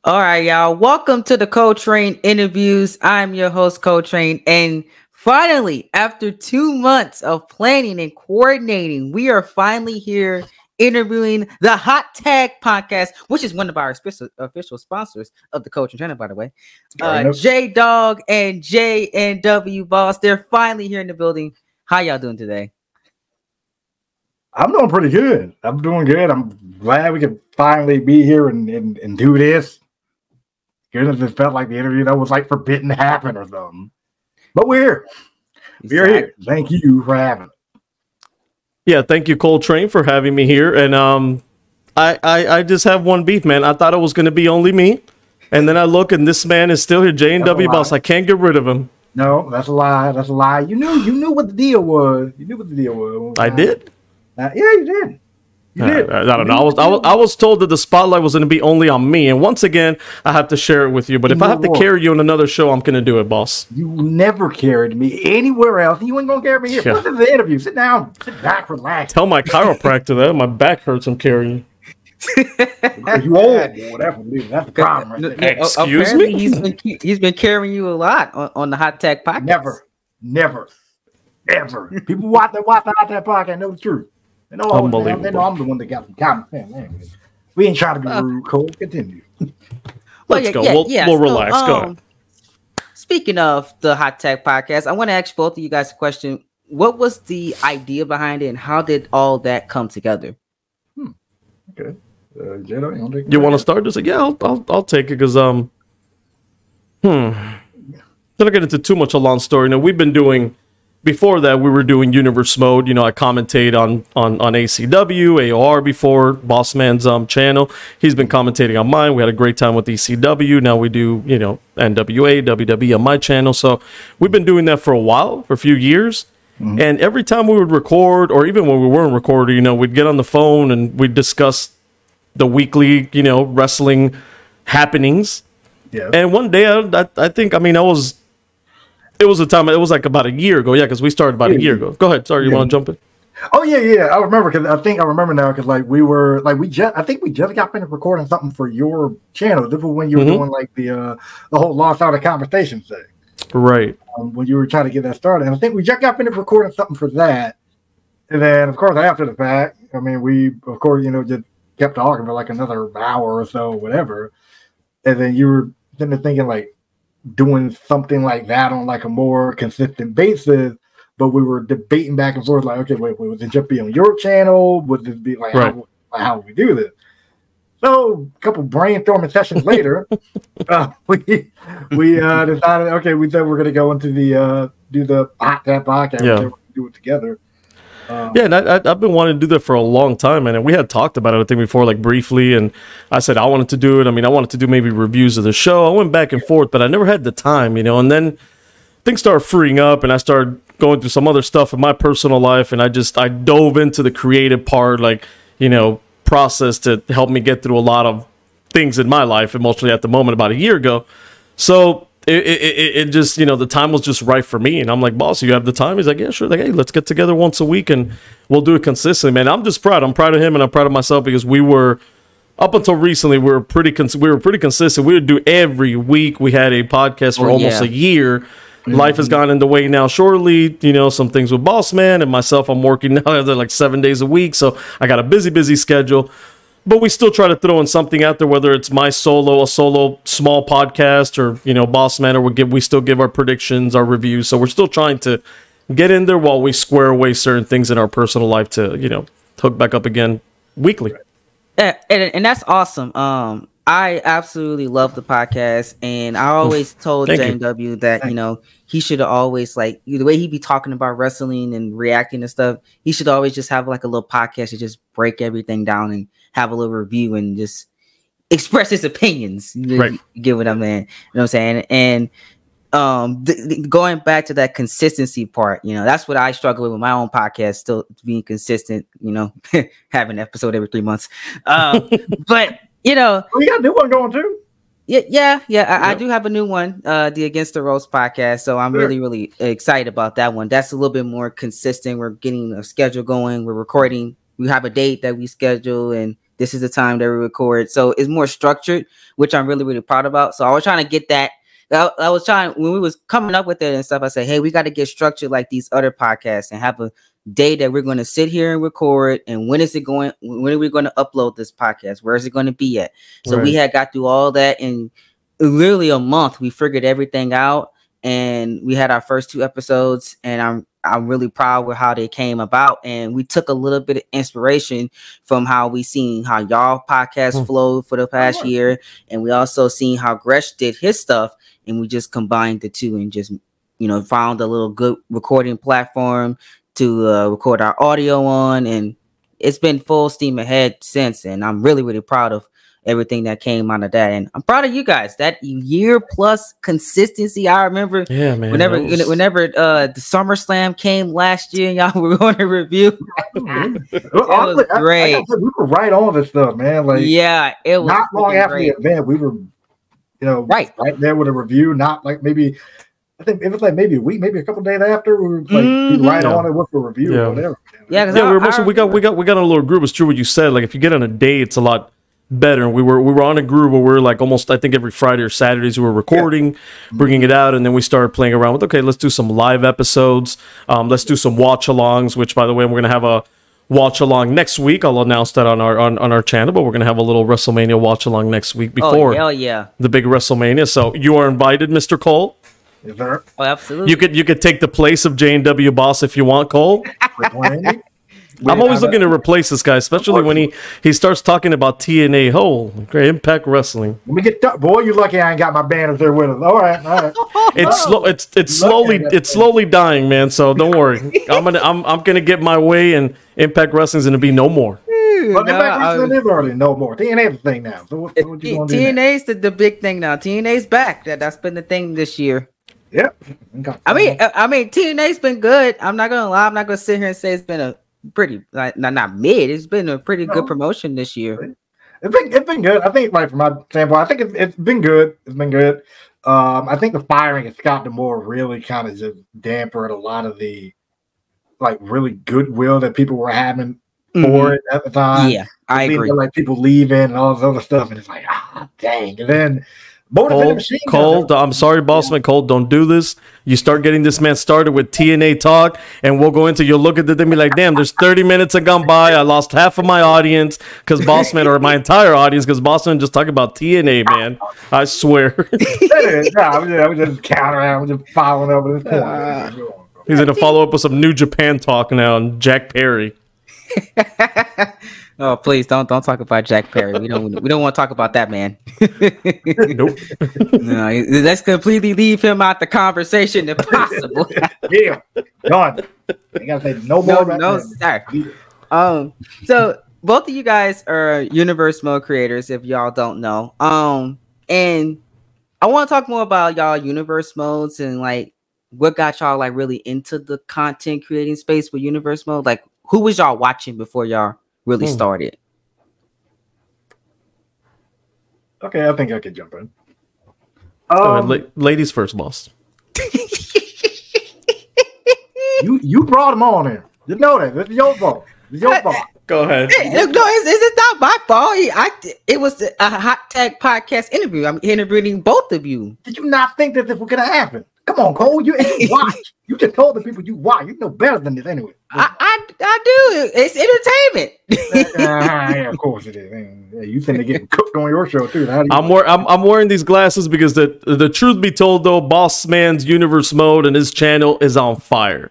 All right, y'all. Welcome to the Coletrain interviews. I'm your host, Coletrain, and finally, after 2 months of planning and coordinating, we are finally here interviewing the Hot Tag Podcast, which is one of our official sponsors of the Coletrain channel, by the way. J Dog and J and W Boss. They're finally here in the building. How y'all doing today? I'm doing pretty good. I'm doing good. I'm glad we could finally be here and do this. Goodness, it felt like the interview that was like forbidden to happen or something. But we're here. We're here. Thank you for having it. Yeah, thank you, Coletrain, for having me here. And I just have one beef, man. I thought it was going to be only me. And then I look and this man is still here, J&W Boss. I can't get rid of him. No, that's a lie. That's a lie. You knew what the deal was. You knew what the deal was. I did? Yeah, you did. You did. I don't know. I was told that the spotlight was going to be only on me, and once again, I have to share it with you. But if I have to carry you on another show, I'm going to do it, boss. You never carried me anywhere else. You ain't going to carry me here. Yeah. Listen to the interview. Sit down. Sit back. Relax. Tell my chiropractor that my back hurts. I'm carrying. You old, boy. That's the problem. Right? Excuse me. He's been carrying you a lot on the Hot Tag Podcast. Never, ever. People watch the Hot Tag Podcast know the truth. They know I'm the one that got some common sense. We ain't trying to be rude, Cole. Continue. Let's go. We'll relax. Go ahead. Speaking of the Hot Tag Podcast, I want to ask both of you guys a question. What was the idea behind it, and how did all that come together? Okay. You want to start this? Yeah, I'll take it because Don't get into too much a long story. Now we've been doing. Before that, we were doing Universe Mode. You know, I commentate on ACW, AOR before, Bossman's channel. He's been commentating on mine. We had a great time with ECW. Now we do, you know, NWA, WWE on my channel. So we've been doing that for a while, for a few years. Mm-hmm. And every time we would record, or even when we weren't recording, you know, we'd get on the phone and we'd discuss the weekly, you know, wrestling happenings. Yeah. And one day, I think, I mean, it was a time. It was like about a year ago. Yeah, because we started about a year ago. Go ahead. Sorry, you want to jump in? Oh yeah. I remember because I remember now because like we were like I think we just got finished recording something for your channel. This was when you were doing like the whole Lost Art of Conversation thing, right? When you were trying to get that started, and I think we just got finished recording something for that. And then of course after the fact, I mean we of course just kept talking for like another hour or so, whatever. And then you were then thinking like doing something like that on like a more consistent basis, but we were debating back and forth like, okay, wait, would it just be on your channel? Would this be like how would we do this? So a couple brainstorming sessions later, we decided, okay, we said we're gonna go into the do the Hot Tag Podcast. Yeah. Do it together. Yeah, and I've been wanting to do that for a long time, man. And we had talked about it, I think, before, like briefly. And I said I wanted to do it. I mean, I wanted to do maybe reviews of the show. I went back and forth, but I never had the time, you know. And then things started freeing up, and I started going through some other stuff in my personal life. And I dove into the creative part, like, you know, process to help me get through a lot of things in my life, emotionally at the moment about a year ago. So it just, you know, the time was just right for me. And I'm like, boss, you have the time? He's like, yeah, sure. Like, hey, let's get together once a week and we'll do it consistently, man. I'm just proud. I'm proud of him and I'm proud of myself because we were, up until recently, we were pretty consistent. We would do every week. We had a podcast for almost a year. Mm-hmm. Life has gone in the way now shortly, you know, some things with Bossman and myself. I'm working now like 7 days a week. So I got a busy schedule. But we still try to throw in something out there, whether it's a solo small podcast, or, you know, Bossman, or we still give our predictions, our reviews. So we're still trying to get in there while we square away certain things in our personal life to, you know, hook back up again weekly. And that's awesome. I absolutely love the podcast, and I always told JW that, you know, he should always, like, the way he be talking about wrestling and reacting and stuff, he should always just have like a little podcast to just break everything down and have a little review and just express his opinions. Right. You get what I'm saying? You know what I'm saying? And going back to that consistency part, you know, that's what I struggle with my own podcast, still being consistent, you know, having an episode every 3 months. But, you know, you got a new one going too. Yeah. I do have a new one, the Against the Ropes podcast. So I'm really excited about that one. That's a little bit more consistent. We're getting a schedule going. We're recording. We have a date that we schedule, and this is the time that we record. So it's more structured, which I'm really, really proud about. So I was trying to get that. I was trying, when we was coming up with it and stuff, I said, hey, we got to get structured like these other podcasts and have a day that we're going to sit here and record. And when are we going to upload this podcast? Where is it going to be at? So we had got through all that in literally a month. We figured everything out, and we had our first 2 episodes, and I'm really proud with how they came about. And we took a little bit of inspiration from how we seen how y'all podcast flowed for the past year. And we also seen how Gresh did his stuff, and we just combined the two and just, found a little good recording platform to record our audio on. And it's been full steam ahead since. And I'm really, really proud of everything that came out of that. And I'm proud of you guys. That year plus consistency. I remember whenever the SummerSlam came last year and y'all were going to review. It was great. We were right on this stuff, man. Like, yeah, it was not long after the event. We were, right there with a review. Not like maybe, I think it was like maybe a week, maybe a couple days after. We were like right on it with the review or whatever. Yeah, we got a little group. It's true what you said. Like if you get on a day, it's a lot better. We were on a group where we were like almost, I think every Friday or Saturdays we were recording, bringing it out, and then we started playing around with, okay, let's do some live episodes. Let's do some watch alongs, which by the way, we're gonna have a watch along next week. I'll announce that on our channel, but we're gonna have a little WrestleMania watch along next week before the big WrestleMania. So you are invited, Mr. Cole. Yes, sir. Oh, absolutely. You could take the place of J&W Boss if you want, Cole. I'm always looking to replace this guy, especially when he starts talking about TNA. Great Impact Wrestling. Let me get boy. You lucky I ain't got my banners there with us. All right. It's slowly dying, man. So don't worry. I'm gonna get my way, and Impact Wrestling's gonna be no more. But Impact Wrestling is already no more. TNA's the thing now. So what you gonna do? TNA's the big thing now. TNA's back. That's been the thing this year. Yep. I mean, TNA's been good. I'm not gonna lie. I'm not gonna sit here and say it's been a pretty not mid. It's been a pretty good promotion this year. It's been good. I think, like from my standpoint, I think it's been good. It's been good. I think the firing of Scott D'Amore really kind of just dampened a lot of the like really goodwill that people were having for it at the time. Yeah, I agree. Like people leaving and all this other stuff, and it's like, dang. And then Cole, I'm sorry, Bossman. Cole, don't do this. You start getting this man started with TNA talk, and we'll go into, you'll look at the thing and be like, damn, there's 30 minutes have gone by. I lost half of my audience because Bossman, or my entire audience, because Bossman just talking about TNA, man. I swear. I was just countering. I was just following up with his point. He's going to follow up with some New Japan talk now and Jack Perry. Oh, please don't talk about Jack Perry. We don't want to talk about that man. Nope. No, let's completely leave him out the conversation if possible. Yeah, gone. You gotta say no more. No, sir. So both of you guys are Universe Mode creators, if y'all don't know. And I want to talk more about y'all Universe Modes and like what got y'all like really into the content creating space with Universe Mode. Like, who was y'all watching before y'all really started? Okay, I think I could jump in. Ladies first, boss. you brought him on here. You know that. This is your fault. It's your fault. Go ahead. No, it's not my fault. It was a hot tag podcast interview. I'm interviewing both of you. Did you not think that this was gonna happen? Come on, Cole. You watch. You just told the people you watch. You know better than this anyway. I do. It's entertainment. Yeah, of course it is. You think they're getting cooked on your show too? I'm wearing these glasses because the truth be told, though, Boss Man's Universe Mode and his channel is on fire.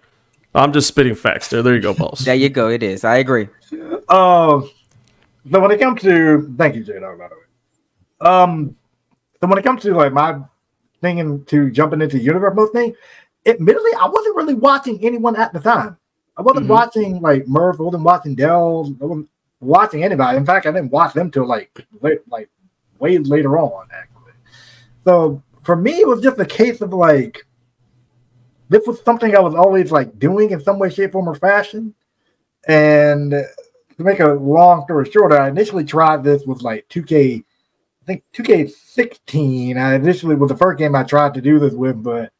I'm just spitting facts there. There you go, boss. There you go. It is. I agree. So when it comes to, thank you, J-Dog, by the way. So when it comes to like my thinking to jumping into Universe Mode thing, admittedly, I wasn't really watching anyone at the time. I wasn't watching like Murph. I wasn't watching Dell. I wasn't watching anybody. In fact, I didn't watch them till like way later on, actually. So for me, it was just a case of like, this was something I was always like doing in some way, shape, form, or fashion. And to make a long story short, I initially tried this with like 2K, I think 2K16. I initially was the first game I tried to do this with, but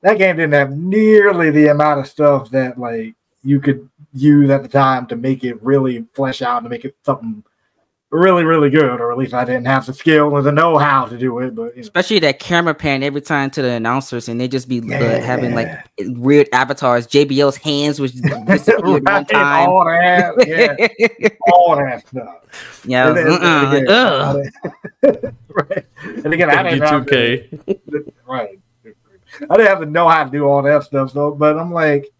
that game didn't have nearly the amount of stuff that like you could use at the time to make it really flesh out, to make it something really, really good, or at least I didn't have the skill or the know-how to do it. But especially that camera pan every time to the announcers, and they just be having like weird avatars. JBL's hands was disappeared one time. All that, all that stuff. Yeah. Right. And again, I didn't have 2K. Right. I didn't have to know how to do all that stuff. So, but I'm like,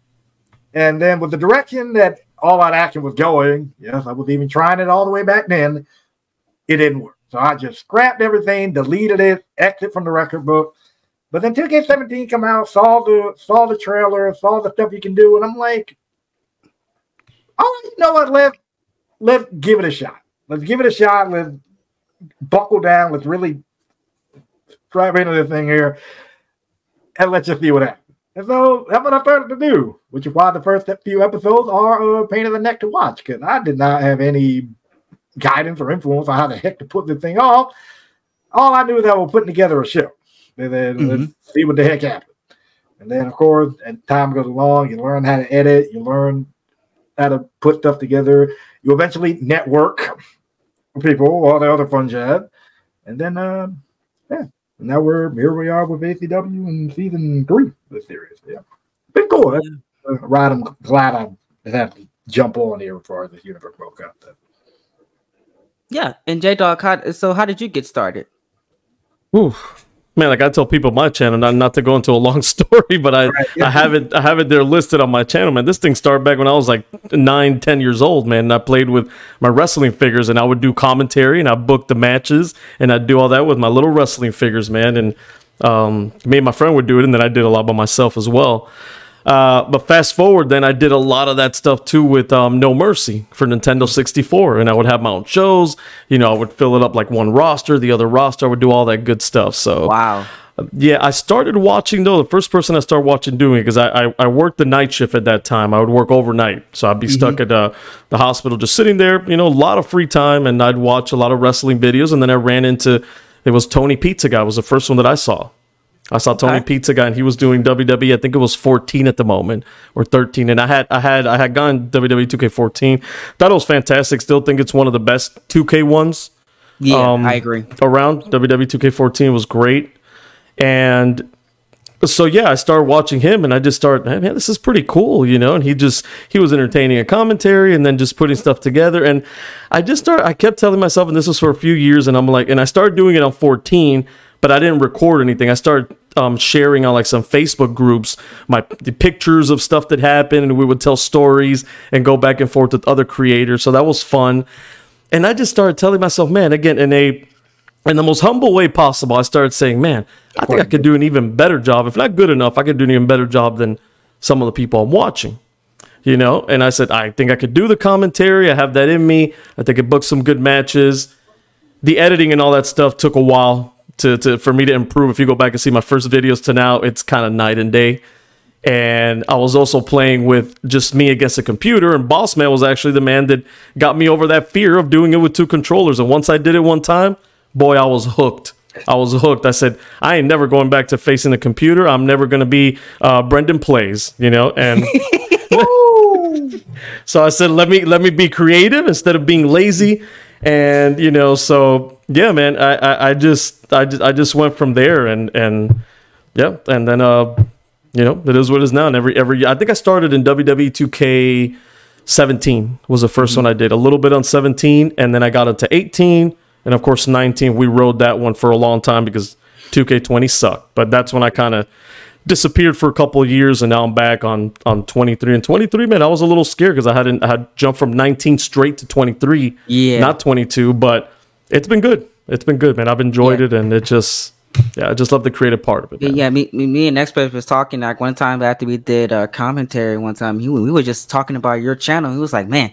and then with the direction that All Out Action was going, yes, I was even trying it all the way back then, it didn't work. So I just scrapped everything, deleted it, exit from the record book. But then 2K17 come out, saw the trailer, saw the stuff you can do, and I'm like, oh, you know what? Let's give it a shot. Let's give it a shot. Let's buckle down. Let's really strap into this thing here, and let's just see what happens. And so that's what I started to do, which is why the first few episodes are a pain in the neck to watch, because I did not have any guidance or influence on how the heck to put this thing off. All I knew is that we're putting together a show, and then let's see what the heck happens. And then, of course, as time goes along, you learn how to edit, you learn how to put stuff together. You eventually network with people, all the other fun jazz. And then, now here we are with ACW in season 3 of the series. Yeah. Been cool. Right, I'm glad I had to jump on here before this universe broke up. Yeah. And J-Dog, how did you get started? Ooh. Man, like I tell people my channel, not to go into a long story, but I have it there listed on my channel, man. This thing started back when I was like 9-10 years old, man. And I played with my wrestling figures, and I would do commentary, and I booked the matches, and I'd do all that with my little wrestling figures, man. And me and my friend would do it, and then I did a lot by myself as well. But fast forward, then I did a lot of that stuff too with No Mercy for Nintendo 64, and I would have my own shows. You know, I would fill it up like one roster, the other roster. I would do all that good stuff. So wow. Yeah, I started watching though. The first person I started watching doing it, because I worked the night shift at that time. I would work overnight, so I'd be stuck at the hospital, just sitting there. You know, a lot of free time, and I'd watch a lot of wrestling videos. And then I ran into it was Tony Pizza Guy was the first one that I saw. I saw Tony Pizza Guy, and he was doing WWE. I think it was 14 at the moment, or 13. And I had gone WWE 2K14. Thought it was fantastic. Still think it's one of the best 2K ones. Yeah, I agree. Around WWE 2K14 was great, and so yeah, I started watching him, and I just started, man, this is pretty cool, you know. And he was entertaining a commentary, and then just putting stuff together. And I kept telling myself, and this was for a few years, and I'm like, and I started doing it on 14. But I didn't record anything. I started sharing on like some Facebook groups the pictures of stuff that happened, and we would tell stories and go back and forth with other creators. So that was fun. And I just started telling myself, man, again, in the most humble way possible, I started saying, man, I think I could do an even better job. If not good enough, I could do an even better job than some of the people I'm watching. You know, and I said, I think I could do the commentary. I have that in me. I think I booked some good matches. The editing and all that stuff took a while for me to improve. If you go back and see my first videos to now, it's kind of night and day. And I was also playing with just me against a computer, and Boss Man was actually the man that got me over that fear of doing it with 2 controllers. And once I did it one time, boy, I was hooked. I said, I ain't never going back to facing the computer. I'm never going to be Brendan Plays, you know. And so I said, let me be creative instead of being lazy. And you know, so yeah, man, I just went from there, and yeah, and then you know, it is what it is now. And every year, I think I started in WWE 2K17 was the first one I did. A little bit on 17, and then I got into 18, and of course 19. We rode that one for a long time because 2K20 sucked. But that's when I kind of disappeared for a couple of years, and now I'm back on 23. And 23, man, I was a little scared because I had jumped from 19 straight to 23, not 22. But it's been good. It's been good, man. I've enjoyed it, and it just, I just love the creative part of it, man. Yeah, me and Expert was talking like one time after we did commentary. One time, we were just talking about your channel. He was like, man,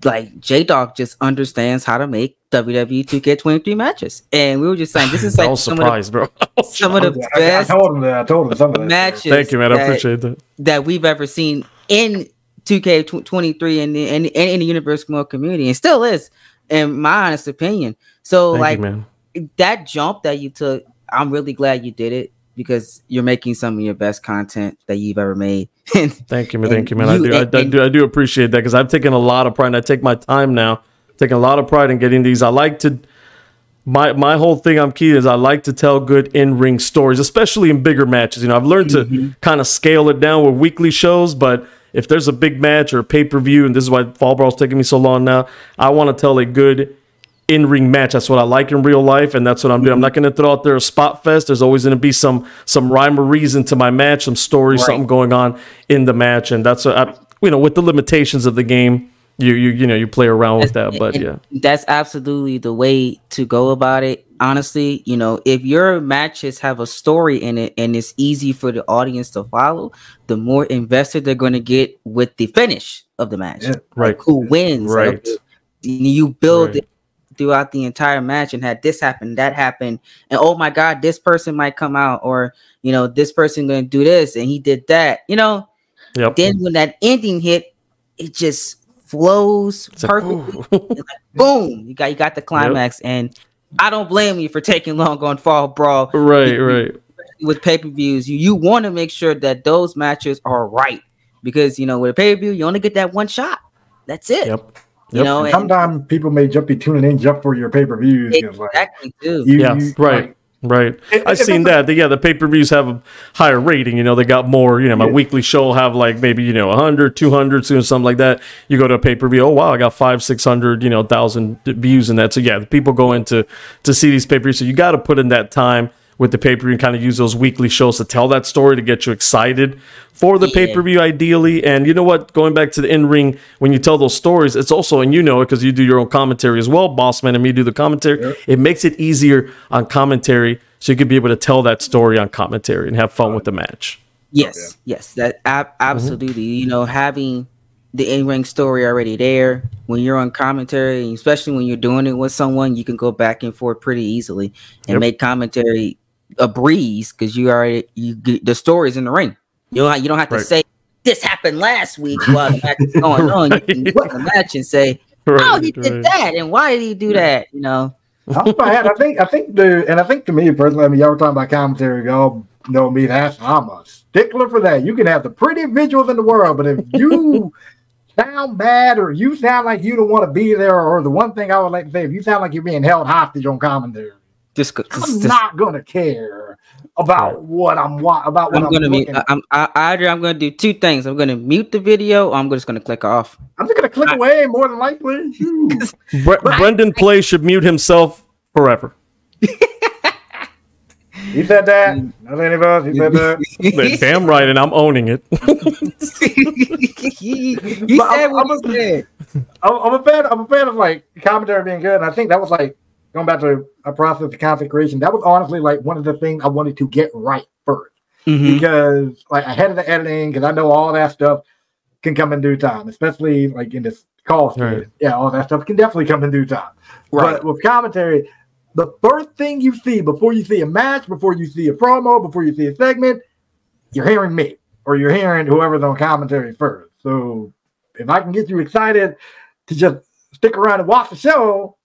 like J-Dog just understands how to make WWE 2K23 matches, and we were just saying this is like some of the best. I told him some of the matches. Thank you, man. I appreciate that we've ever seen in 2K23 and in the Universal Community, and still is, in my honest opinion. So Thank you, that jump that you took, I'm really glad you did it, because you're making some of your best content that you've ever made. Thank you, man. I do appreciate that, because I've taken a lot of pride, and I take my time now taking a lot of pride in getting these. I like to, my whole thing I'm key is I like to tell good in-ring stories, especially in bigger matches. You know, I've learned to kind of scale it down with weekly shows, but if there's a big match or a pay-per-view, and this is why Fall Brawl's taking me so long now, I want to tell a good in-ring match. That's what I like in real life, and that's what I'm doing. I'm not going to throw out there a spot fest. There's always going to be some rhyme or reason to my match, some story, something going on in the match, and that's what I, you know, with the limitations of the game, you play around with that. But yeah, that's absolutely the way to go about it. Honestly, you know, if your matches have a story in it and it's easy for the audience to follow, the more invested they're going to get with the finish of the match. Yeah, right. Like who wins? Right. Like, you build it throughout the entire match and had this happen, that happened, and oh my God, this person might come out, or you know, this person going to do this and he did that. You know, then when that ending hit, it just flows perfectly. Like, boom, you got the climax. And I don't blame you for taking long on Fall Brawl. Right. With pay-per-views, you want to make sure that those matches are right, because you know, with a pay-per-view, you only get that one shot. That's it. You know, and sometimes people may be tuning in just for your pay-per-views. Exactly. Right. I've seen that. The pay-per-views have a higher rating. You know, they got more, you know, my weekly show will have like maybe, you know, 100, 200, something like that. You go to a pay-per-view, oh, wow, I got 500, 600, you know, 1,000 views in that. So, yeah, the people go in to see these pay-per-views. So you got to put in that time with the pay-per-view and kind of use those weekly shows to tell that story, to get you excited for the pay-per-view ideally. And you know what, going back to the in-ring, when you tell those stories, it's also, and you know it because you do your own commentary as well, Bossman and me do the commentary, it makes it easier on commentary, so you could be able to tell that story on commentary and have fun with the match. Yes, that absolutely. You know, having the in-ring story already there when you're on commentary, especially when you're doing it with someone, you can go back and forth pretty easily and make commentary a breeze, because the story's in the ring. You don't have to say this happened last week while the match is going on. You can look at the match and say, "Oh, he did that, and why did he do that?" You know. I think to me personally, I mean, y'all were talking about commentary. Y'all know me. I'm a stickler for that. You can have the pretty visuals in the world, but if you sound bad or you sound like you don't want to be there, or the one thing I would like to say, if you sound like you're being held hostage on commentary, I'm not gonna care about what I'm gonna mute. I'm gonna do two things. I'm gonna mute the video, or I'm just gonna click off. I'm just gonna click away, more than likely. Brendan Play should mute himself forever. He said that. Not any of us. He said that. Damn right, and I'm owning it. I'm a fan of like commentary being good, and I think that was like, going back to a process of content creation, that was honestly like one of the things I wanted to get right first. Because like ahead of the editing, because I know all that stuff can come in due time, especially like in this call stage. Yeah, all that stuff can definitely come in due time. But with commentary, the first thing you see before you see a match, before you see a promo, before you see a segment, you're hearing me, or you're hearing whoever's on commentary first. So if I can get you excited to just stick around and watch the show,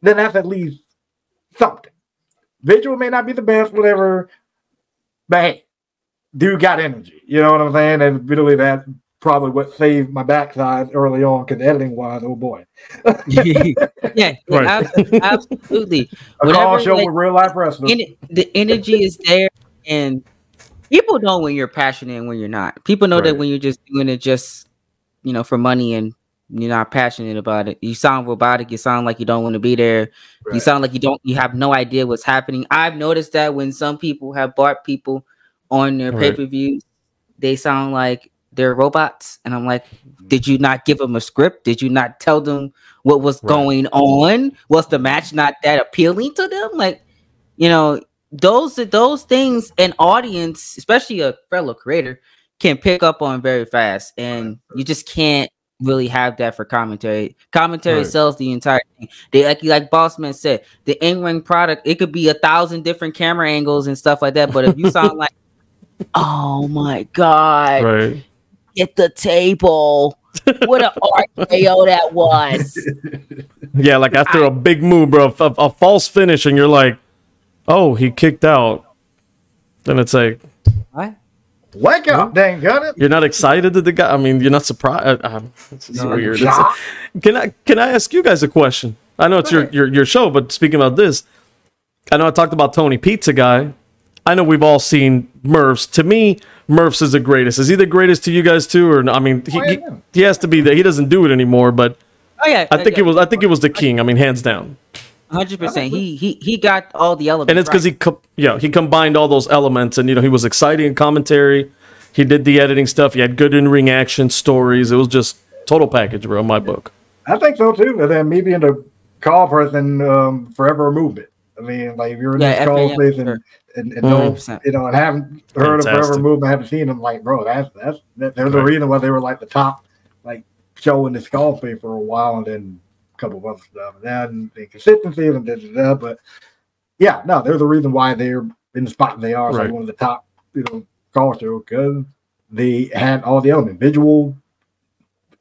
then that's at least something. Visual may not be the best, whatever, but hey, dude got energy. You know what I'm saying? And really, that's probably what saved my backside early on, because editing wise, oh boy. Absolutely. A call show with real life wrestlers. The energy is there, and people know when you're passionate and when you're not. People know that when you're just doing it just, you know, for money, and you're not passionate about it. You sound robotic. You sound like you don't want to be there. You sound like you have no idea what's happening. I've noticed that when some people have bought people on their pay-per-views, they sound like they're robots. And I'm like, did you not give them a script? Did you not tell them what was going on? Was the match not that appealing to them? Like, you know, those things an audience, especially a fellow creator, can pick up on very fast. And you just can't really have that for commentary. Commentary sells the entire thing. They like Bossman said, the in-ring product, it could be 1,000 different camera angles and stuff like that. But if you sound like, oh my God, get the table. What an RKO that was. Yeah, like after a big move, bro, a false finish, and you're like, oh, he kicked out. Then it's like, what? Wake up, dang gun it. You're not excited that the guy. I mean, you're not surprised. This is weird. Can I ask you guys a question? I know it's your show, but speaking about this, I know I talked about Tony Pizza Guy. I know we've all seen Murphs. To me, Murphs is the greatest. Is he the greatest to you guys too, or no? I mean, he has to be there. He doesn't do it anymore, but I think it was the king. I mean, hands down. 100%. He got all the elements, and it's because he combined all those elements, and he was exciting in commentary. He did the editing stuff. He had good in-ring action stories. It was just total package, bro. In my book, I think so too. And then me being the call person, forever movement. I mean, like if you're in this call place and don't, and haven't heard of Forever Movement, haven't seen them, like, bro, there's a reason why they were like the top like show in this call place for a while, and then a couple of other stuff, and then the consistency and but yeah, no, there's a reason why they're in the spot they are. So one of the top, call show, because they had all the elements, visual,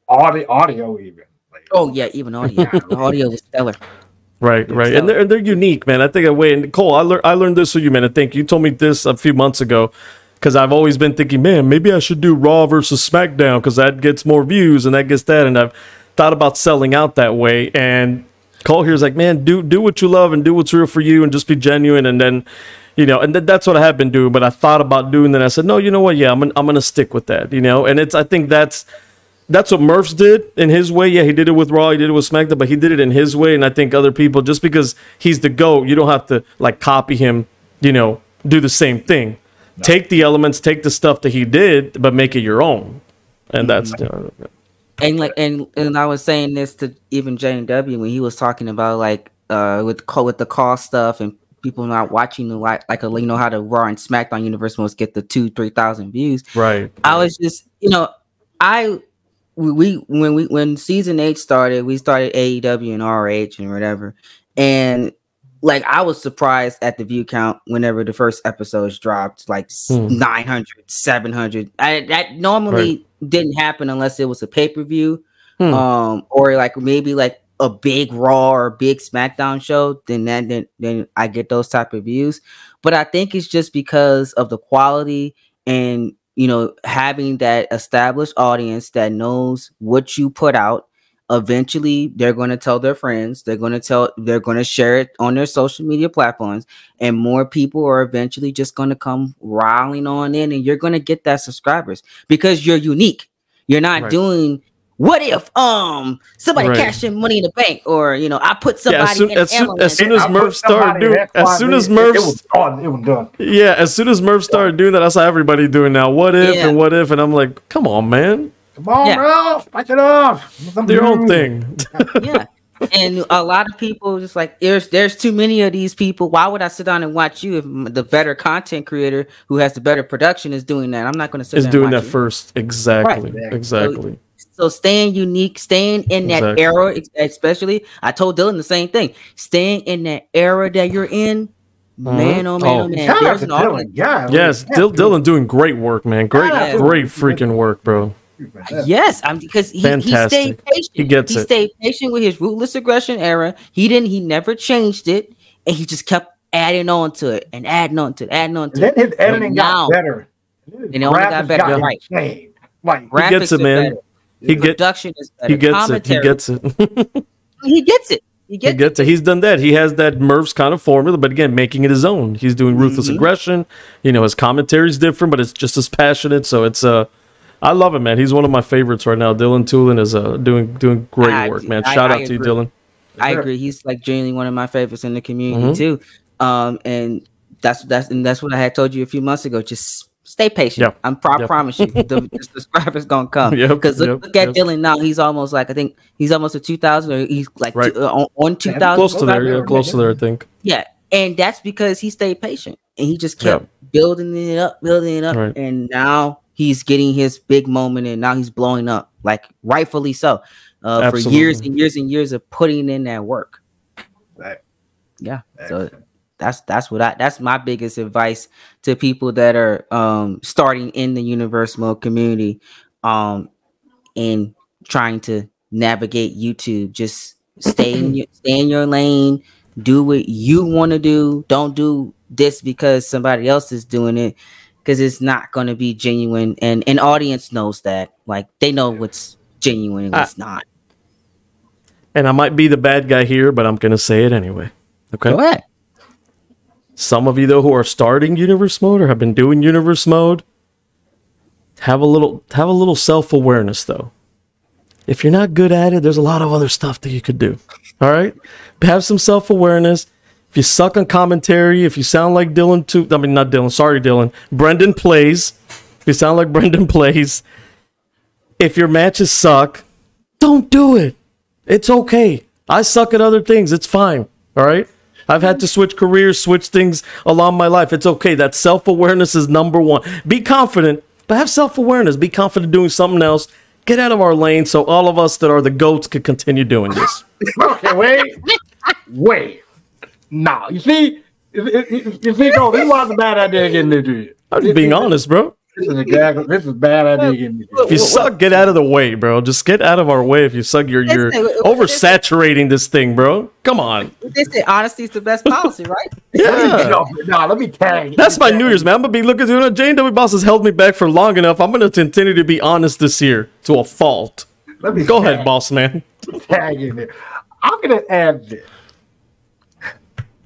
audio even. Like, even audio. The audio was stellar. Right. And they're unique, man. I think and Cole, I learned this from you, man. I think you told me this a few months ago, because I've always been thinking, man, maybe I should do Raw versus SmackDown because that gets more views and that gets that. And I've thought about selling out that way. And Cole here's like, man, do what you love and do what's real for you and just be genuine. And then, that's what I have been doing. But I thought about doing that. I said, no, you know what? Yeah, I'm gonna stick with that. And I think that's what Murphs did in his way. Yeah, he did it with Raw, he did it with SmackDown, but he did it in his way. And I think other people, just because he's the GOAT, you don't have to like copy him, do the same thing. No. Take the elements, take the stuff that he did, but make it your own. And that's and I was saying this to even J&W when he was talking about like with the cost stuff and people not watching the how the Raw and SmackDown universe most get the 2,000-3,000 views. Right. I was just when season 8 started, we started AEW and RH and whatever, and like I was surprised at the view count whenever the first episodes dropped, like 900, 700. That normally didn't happen unless it was a pay-per-view, or like maybe like a big Raw or a big SmackDown show. Then I get those type of views, but I think it's just because of the quality and having that established audience that knows what you put out. Eventually they're going to tell their friends, they're going to share it on their social media platforms, and more people are eventually just going to come riling on in, and you're going to get that subscribers because you're unique. You're not doing what if somebody cashed in Money in the Bank, or I put somebody as soon as Murph started doing it was done. Yeah, as soon as Murph started doing that, I saw everybody doing now what if, and I'm like, come on, man. Come on, bro, spice it off. Their own thing. Yeah. And a lot of people just like, there's too many of these people. Why would I sit down and watch you if the better content creator who has the better production is doing that? I'm not going to sit down and watch you. First. Exactly. So staying unique, staying in that era, especially, I told Dylan the same thing. Staying in that era that you're in, man, oh man. There's an Dylan. Yes, Dylan doing great work, man. Great freaking work, bro. Yes, because he stayed patient. He stayed patient with his ruthless aggression era. He never changed it, and he just kept adding on to it and adding on to it. Then his editing got better. And it only got better. Right. He gets it, man. Production is better. He gets it. He gets it. He gets it. He's done that. He has that Murph's kind of formula, but again, making it his own. He's doing ruthless aggression. His commentary is different, but it's just as passionate. So it's I love it, man. He's one of my favorites right now. Dylan Tulin is doing great work, man. Shout out to you, Dylan. I agree. He's like genuinely one of my favorites in the community too. And that's what I had told you a few months ago. Just stay patient. I promise you, the subscribers gonna come. Because look at Dylan now. He's almost like, I think he's almost a 2,000, or he's like on 2,000. Close to there. Close to there. I think. Yeah, and that's because he stayed patient and he just kept building it up, and now he's getting his big moment, and now he's blowing up, like rightfully so, for years and years and years of putting in that work. Right. Yeah. So that's my biggest advice to people that are starting in the universe mode community, and trying to navigate YouTube. Just stay in your lane. Do what you want to do. Don't do this because somebody else is doing it. because it's not going to be genuine, and an audience knows that. Like, they know what's genuine and what's not. And I might be the bad guy here, but I'm going to say it anyway. Okay. Go ahead. Some of you, though, who are starting universe mode or have been doing universe mode, have a little self-awareness, though. If you're not good at it, there's a lot of other stuff that you could do. All right? Have some self-awareness. If you suck on commentary, if you sound like Dylan too, I mean, not Dylan, sorry, Dylan. Brendan Plays. If you sound like Brendan Plays. If your matches suck, don't do it. It's okay. I suck at other things. It's fine. All right? I've had to switch careers, switch things along my life. It's okay. That self-awareness is number one. Be confident, but have self-awareness. Be confident doing something else. Get out of our lane so all of us that are the GOATs can continue doing this. Okay, wait. Nah, you see, no, this is why it's a bad idea getting into it. I'm just being honest, bro. This is a bad idea getting into it. If you suck, get out of the way, bro. Just get out of our way. If you suck, you're oversaturating this thing, bro. Come on. They say honesty is the best policy, right? Yeah. No, let me tag. That's my New Year's, man. I'm gonna be looking. You know, J&W Boss has held me back for long enough. I'm gonna continue to be honest this year to a fault. Go ahead, boss man. Tag in there. I'm gonna add this.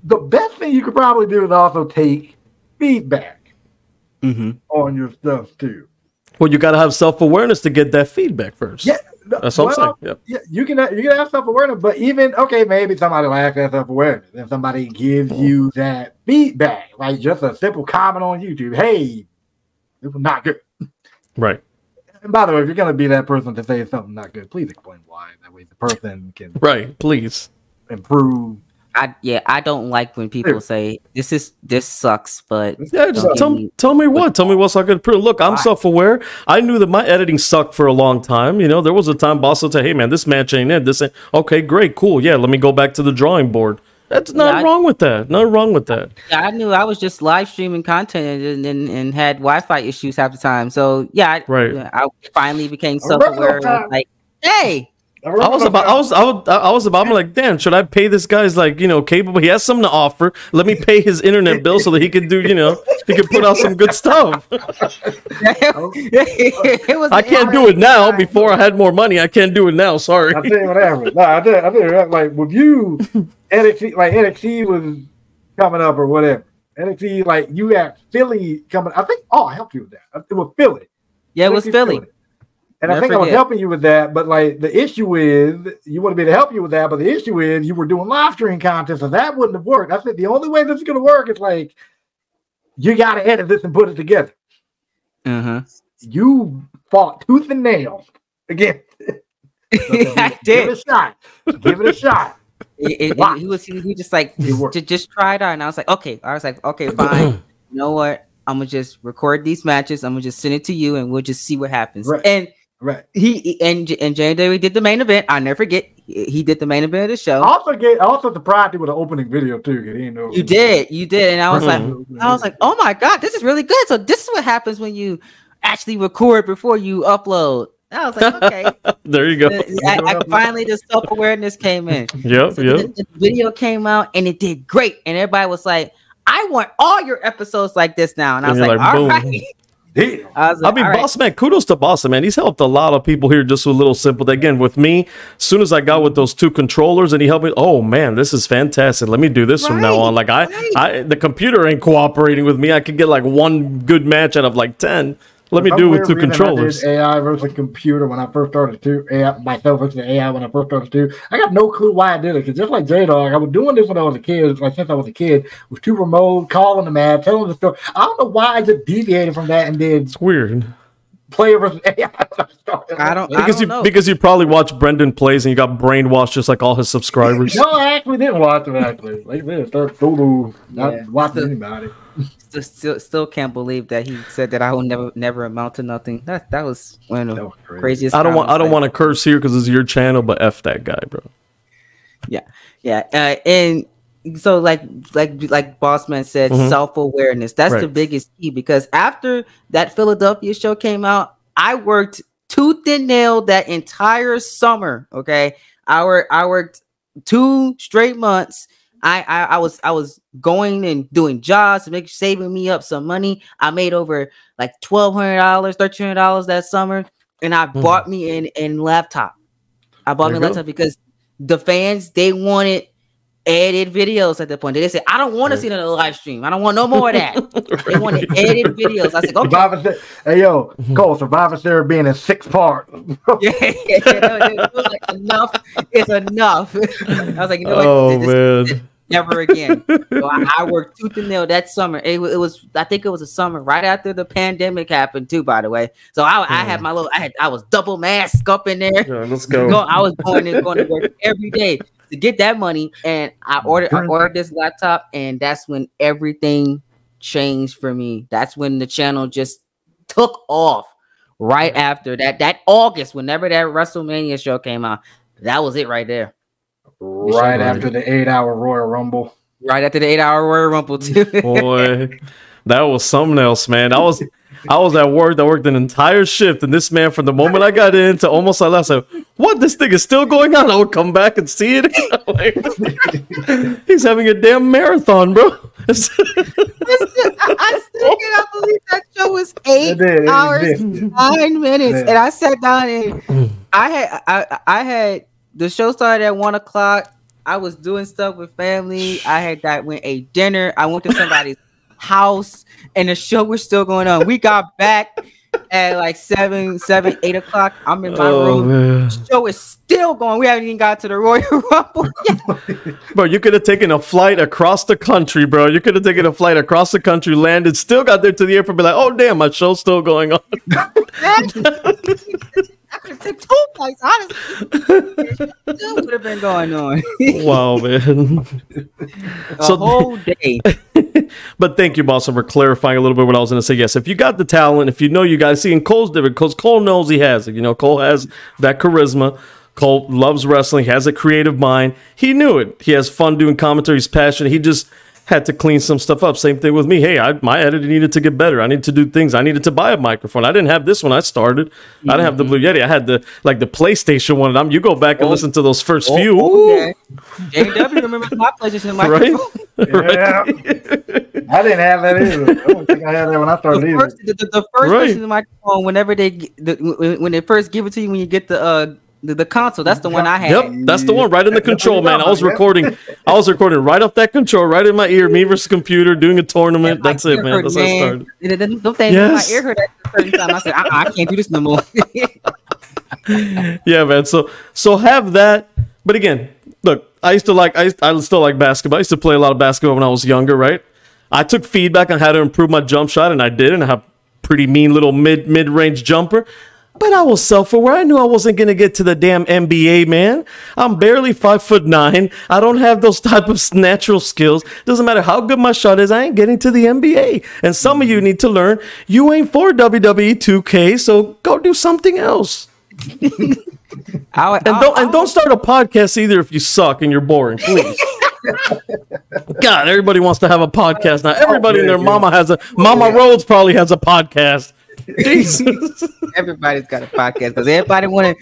The best thing you could probably do is also take feedback on your stuff too. Well, you got to have self-awareness to get that feedback first. Yeah, that's what I'm saying. Yep. Yeah, you can have self-awareness, but even maybe somebody lacks that self-awareness, and somebody gives you that feedback, like just a simple comment on YouTube. Hey, it was not good. Right. And by the way, if you're gonna be that person to say something not good, please explain why. That way the person can please improve. I don't like when people say this sucks, but just tell me what's not good. Look, I'm self-aware. I knew that my editing sucked for a long time. You know, there was a time boss would say, "Hey man, this match ain't it. This ain't okay. Great, cool. Yeah, let me go back to the drawing board." That's not wrong with that. Not wrong with that. Yeah, I knew I was just live streaming content and had Wi-Fi issues half the time. So I finally became self-aware. Like, hey. I'm like, damn, should I pay this guy's capable? He has something to offer. Let me pay his internet bill so that he can do, he can put out some good stuff. I can't do it now. Before I had more money, I can't do it now. Sorry. I'll tell you what happened. No, I tell you, like with you, NXT was coming up or whatever. NXT, like you had Philly coming. I think. Oh, I helped you with that. It was Philly. Yeah, it was Philly. And I think I was helping you with that, but like the issue is you wanted me to help you with that, but the issue is you were doing live stream content, so that wouldn't have worked. I said the only way this is gonna work is like you gotta edit this and put it together. You fought tooth and nail again. I did. Give it a shot. Give it a shot. He was just like just try it out, and I was like, okay. I was like, okay, fine. You know what? I'm gonna just record these matches. I'm gonna just send it to you, and we'll just see what happens. Right. He and J&W did the main event. I never forget. He did the main event of the show. I also surprised him with an opening video too. He didn't know you did, and I was like, oh my god, this is really good. So this is what happens when you actually record before you upload. I was like, okay, there you go. I finally, the self-awareness came in. Yep. The video came out and it did great, and everybody was like, I want all your episodes like this now, and I was like, all boom. right. Boss man, kudos to Boss man. He's helped a lot of people here just with a little simple. Again, with me, as soon as I got with those two controllers and he helped me, oh man, this is fantastic. Let me do this from now on. Like the computer ain't cooperating with me. I could get like one good match out of like 10. Let me do it with two controllers. I did AI versus computer when I first started to AI myself versus AI when I first started to. I got no clue why I did it because just like J-Dog, I was doing this when I was a kid. Like since I was a kid, with two remote, calling the man, telling the story. I don't know why I just deviated from that and did. It's weird. Player versus AI. I don't know. Because you probably watch Brendan Plays and you got brainwashed just like all his subscribers. No, I actually didn't watch him. Actually, like this, start solo, not watching anybody. Still can't believe that he said that I will never amount to nothing. That was one of the craziest. I don't want to curse here because it's your channel, but F that guy, bro. Yeah. And so like Bossman said, self-awareness. That's the biggest key, because after that Philadelphia show came out, I worked tooth and nail that entire summer. Okay, I worked 2 straight months I was going and doing jobs to saving me up some money. I made over like $1,200, $1,300 that summer, and I bought me an laptop. I bought me a laptop because the fans, they wanted edited videos at that point. They said, I don't want to see another live stream. I don't want no more of that. They wanted edited videos. I said, okay. Hey, yo, Cole, Survivor Series being in 6 parts. Yeah. It was like, enough. It's enough. I was like, you know what? This never again. So I worked tooth and nail that summer. It was, I think it was a summer right after the pandemic happened too, by the way. So I had my little, I was double mask up in there. Yeah, let's go. I was going to work every day to get that money, and I ordered this laptop, and that's when everything changed for me. That's when the channel just took off. Right after that August, whenever that WrestleMania show came out, that was it right there. Right after the 8-hour Royal Rumble. Right after the 8-hour Royal Rumble too. Boy, that was something else, man. I was at work. I worked an entire shift, and this man, from the moment I got in to almost I left, I said, "What? This thing is still going on?" I would come back and see it. Like, he's having a damn marathon, bro. I still cannot believe that show was 8 hours, 9 minutes, and I sat down and I had the show started at 1 o'clock. I was doing stuff with family. Went ate dinner. I went to somebody's house, and the show was still going on. We got back at like 7, 8 o'clock. I'm in my room. Man. The show is still going. We haven't even got to the Royal Rumble yet. Bro, you could have taken a flight across the country, bro. You could have taken a flight across the country, landed, still got there to the airport, be like, oh damn, my show's still going on. I could have taken 2 flights, honestly. It still would have been going on. Wow, man. A whole day. But thank you, Boston, for clarifying a little bit what I was going to say. Yes, if you got the talent, if you know you guys see, and Cole's different, because Cole knows he has it. You know, Cole has that charisma. Cole loves wrestling, has a creative mind. He knew it. He has fun doing commentary. He's passionate. He just had to clean some stuff up. Same thing with me. Hey, my editing needed to get better. I needed to do things. I needed to buy a microphone. I didn't have this when I started. I didn't have the Blue Yeti. I had the PlayStation one. You go back and listen to those first few. Okay. JW remembers my PlayStation microphone. Right? Yeah. I didn't have that either. I don't think I had that when I started either. The first PlayStation microphone, whenever when they first give it to you, when you get the console, that's the one I had. Yep, that's the one right in the control, man. I was recording right off that control, right in my ear, me versus computer, doing a tournament. That's it, man. That's how I started. Don't think my ear hurt at a certain time. I said, I can't do this no more. Yeah, man. So have that. But again, look, I still like basketball. I used to play a lot of basketball when I was younger, right? I took feedback on how to improve my jump shot, and I did, and I have pretty mean little mid-range jumper. But I was self-aware. I knew I wasn't going to get to the damn NBA, man. I'm barely 5'9". I don't have those type of natural skills. Doesn't matter how good my shot is, I ain't getting to the NBA. And some of you need to learn, you ain't for WWE 2K, so go do something else. Don't start a podcast either if you suck and you're boring, please. God, everybody wants to have a podcast now. Everybody and their mama has Mama Rhodes probably has a podcast. Jesus. Everybody's got a podcast because everybody want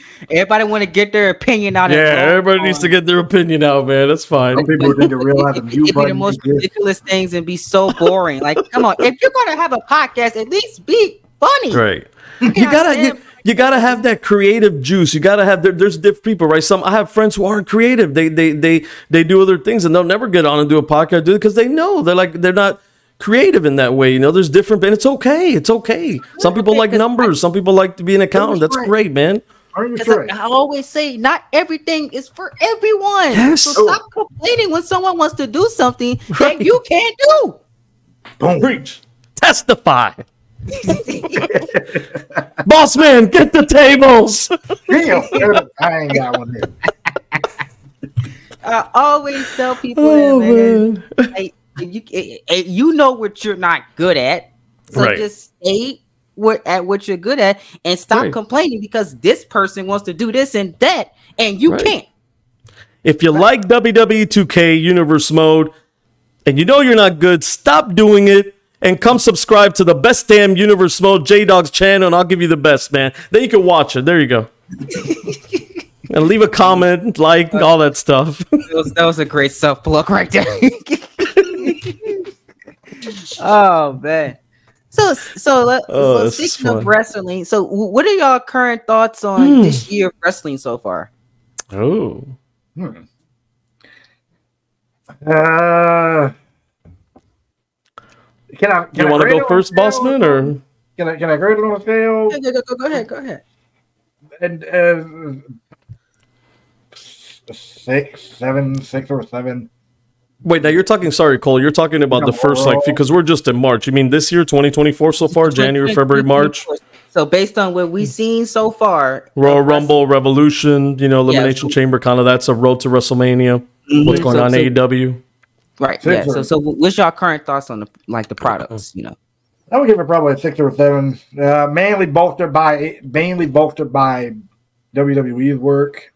to get their opinion out. Yeah, everybody needs to get their opinion out, man. That's fine. People need to realize it be the most ridiculous things and be so boring. Like, come on, if you're gonna have a podcast, at least be funny. Right. You gotta have that creative juice. You gotta have there's different people, right? I have friends who aren't creative. They do other things and they'll never get on and do a podcast because they know they're not creative in that way. You know, there's different, and it's okay. It's okay. Some people like numbers. Some people like to be an accountant. That's great, man. I always say not everything is for everyone. Yes. So stop complaining when someone wants to do something that you can't do. Don't preach. Testify. Boss man, get the tables. Damn, I ain't got one there. I always tell people that, man. Hey, you know what you're not good at, so just stay at what you're good at and stop complaining because this person wants to do this and that and you can't. If you like WWE 2K Universe Mode and you know you're not good, stop doing it and come subscribe to the best damn Universe Mode J-Dog's channel and I'll give you the best, man. Then you can watch it. There you go. And leave a comment, like all that stuff. That was a great self plug right there. Oh man. So speaking of wrestling, so what are y'all current thoughts on this year of wrestling so far? Oh. Can you want to go first, Bossman, or can I grade it on a scale? Yeah, go ahead. And 6 or 7. Wait, now you're talking. Sorry, Cole. You're talking about the first, like, because we're just in March. You mean this year, 2024 so far, January, February, March? So based on what we've seen so far, Royal Rumble, Revolution, Elimination Chamber, kind of that's a road to WrestleMania. What's going on AEW? Right. Yeah. So what's your current thoughts on the products? I would give it probably a 6 or a 7. Mainly bolstered by WWE's work.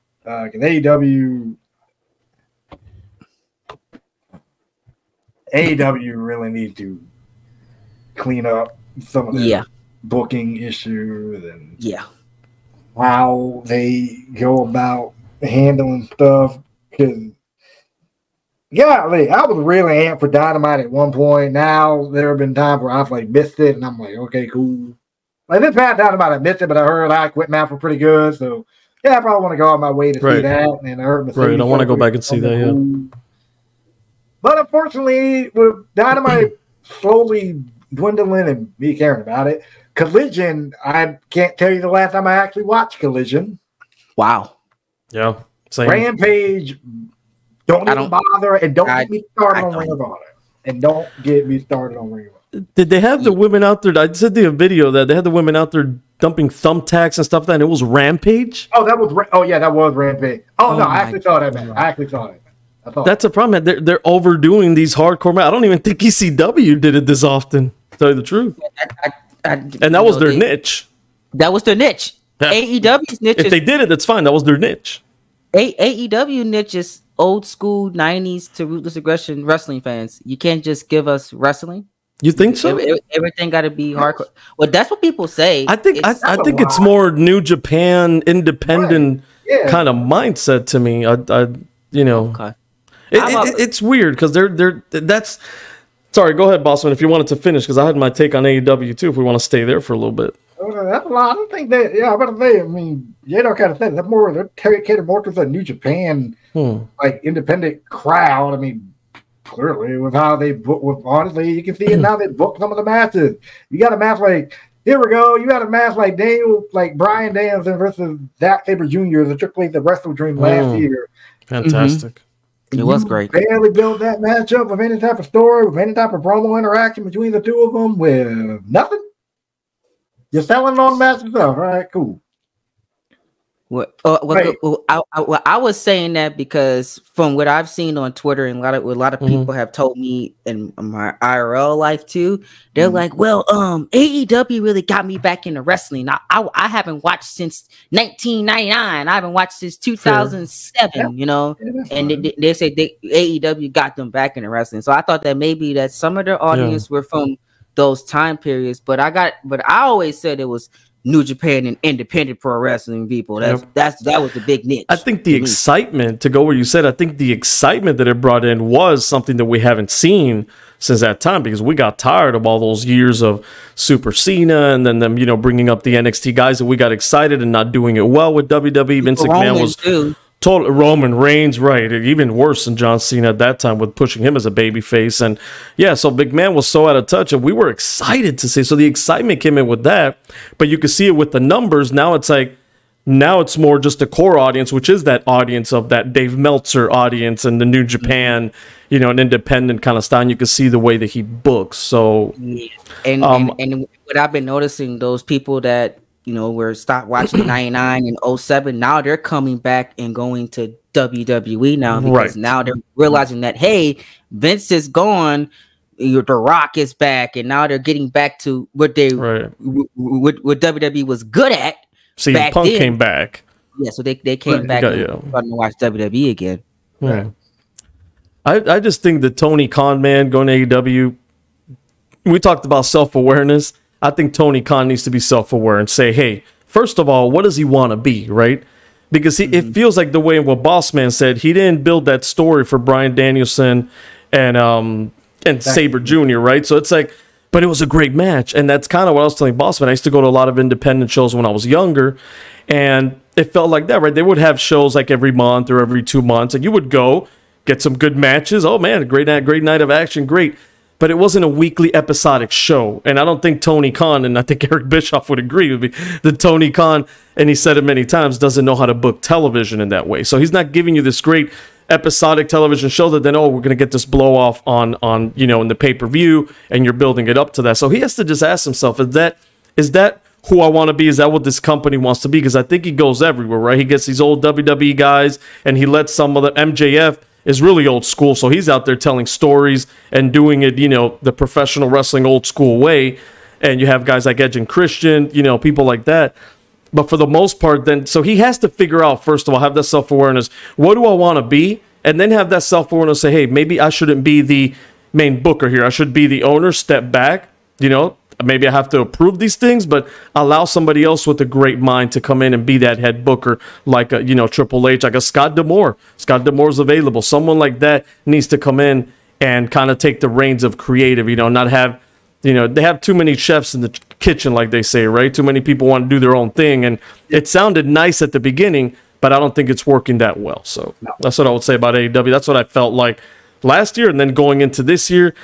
AEW really need to clean up some of their booking issues and how they go about handling stuff. Because I was really amped for Dynamite at one point. Now there have been times where I've missed it, and I'm like, okay, cool. Like this past Dynamite, I missed it, but I heard I quit math were pretty good, so I probably want to go on my way to see that. And I heard I want to go back and see that. Yeah. But unfortunately, with Dynamite slowly dwindling and me caring about it, Collision, I can't tell you the last time I actually watched Collision. Wow. Yeah. Same. Rampage, don't even bother, and don't get me started on Ring of Honor. And don't get me started on Ring of Honor. Did they have the women out there? I said the video that they had the women out there dumping thumbtacks and stuff, and it was Rampage? Oh, that was Rampage. Oh no, I actually saw that, man. That's a problem. They're overdoing these hardcore matches. I don't even think ECW did it this often, to tell you the truth. And that was their niche. That was their niche. Yeah. AEW's niche. If they did it, that's fine. That was their niche. AEW niche is old school 90s to ruthless aggression wrestling fans. You can't just give us wrestling. You think so? Everything got to be hardcore. Well, that's what people say. I think it's more New Japan independent kind of mindset to me. Okay. It's weird because that's. Sorry, go ahead, Bossman, if you wanted to finish, because I had my take on AEW too. If we want to stay there for a little bit. That's a lot. I don't think that. Yeah, I better say. I mean, kind of thing. They're catered more to the New Japan independent crowd. I mean, clearly with how they book. Honestly, you can see it now. They book some of the matches. You got a match here we go. You got a match Bryan Danielson versus Zack Sabre Jr. that took place at Wrestle Dream last year. Fantastic. It was great. Barely built that match up with any type of story, with any type of promo interaction between the two of them, with nothing. You're selling on the match itself, right? Cool. I was saying that because from what I've seen on Twitter and a lot of people have told me in my IRL life too, they're like, well, AEW really got me back into wrestling. I haven't watched since 1999. I haven't watched since 2007, and they say AEW got them back into wrestling. So I thought that maybe that some of their audience were from those time periods, but I always said it was New Japan and independent pro wrestling people. That was the big niche. I think the excitement, to go where you said, I think the excitement that it brought in was something that we haven't seen since that time, because we got tired of all those years of Super Cena and then them, bringing up the NXT guys, and we got excited and not doing it well with WWE. Vince McMahon was total Roman Reigns, right? Even worse than John Cena at that time with pushing him as a babyface. And so McMahon was so out of touch, and we were excited to see. So the excitement came in with that, but you could see it with the numbers. Now it's more just a core audience, which is that audience of that Dave Meltzer audience and the New Japan, an independent kind of style. And you can see the way that he books. So, and what I've been noticing, those people that were stopped watching 99 and 07. Now they're coming back and going to WWE now, because now they're realizing that, hey, Vince is gone, The Rock is back, and now they're getting back to what what WWE was good at. CM Punk came back. Yeah, so they came back and starting to watch WWE again. Yeah. I just think that Tony Khan, man, going to AEW, we talked about self-awareness. I think Tony Khan needs to be self-aware and say, hey, first of all, what does he want to be, right? because it feels like the way what Boss Man said, he didn't build that story for Bryan Danielson and Sabre Jr., right? So it's like, but it was a great match. And that's kind of what I was telling Boss Man. I used to go to a lot of independent shows when I was younger, and it felt like that, right? They would have shows like every month or every 2 months, and you would go get some good matches. Oh man, great night of action, great. But it wasn't a weekly episodic show. And I don't think Tony Khan, and I think Eric Bischoff would agree with me, that Tony Khan, and he said it many times, doesn't know how to book television in that way. So he's not giving you this great episodic television show that then, oh, we're going to get this blow off on in the pay-per-view, and you're building it up to that. So he has to just ask himself, is that who I want to be? Is that what this company wants to be? Because I think he goes everywhere, right? He gets these old WWE guys, and he lets some of the MJF is really old school, so he's out there telling stories and doing it, the professional wrestling old school way. And you have guys like Edge and Christian, people like that. But for the most part, then, so he has to figure out, first of all, have that self-awareness. What do I want to be? And then have that self-awareness, say, hey, maybe I shouldn't be the main booker here. I should be the owner, step back, maybe I have to approve these things, but allow somebody else with a great mind to come in and be that head booker, like a, Triple H, like a Scott D'Amore. Scott D'Amore's available. Someone like that needs to come in and kind of take the reins of creative, not have, they have too many chefs in the kitchen, like they say, right? Too many people want to do their own thing. And it sounded nice at the beginning, but I don't think it's working that well. So that's what I would say about AEW. That's what I felt like last year. And then going into this year,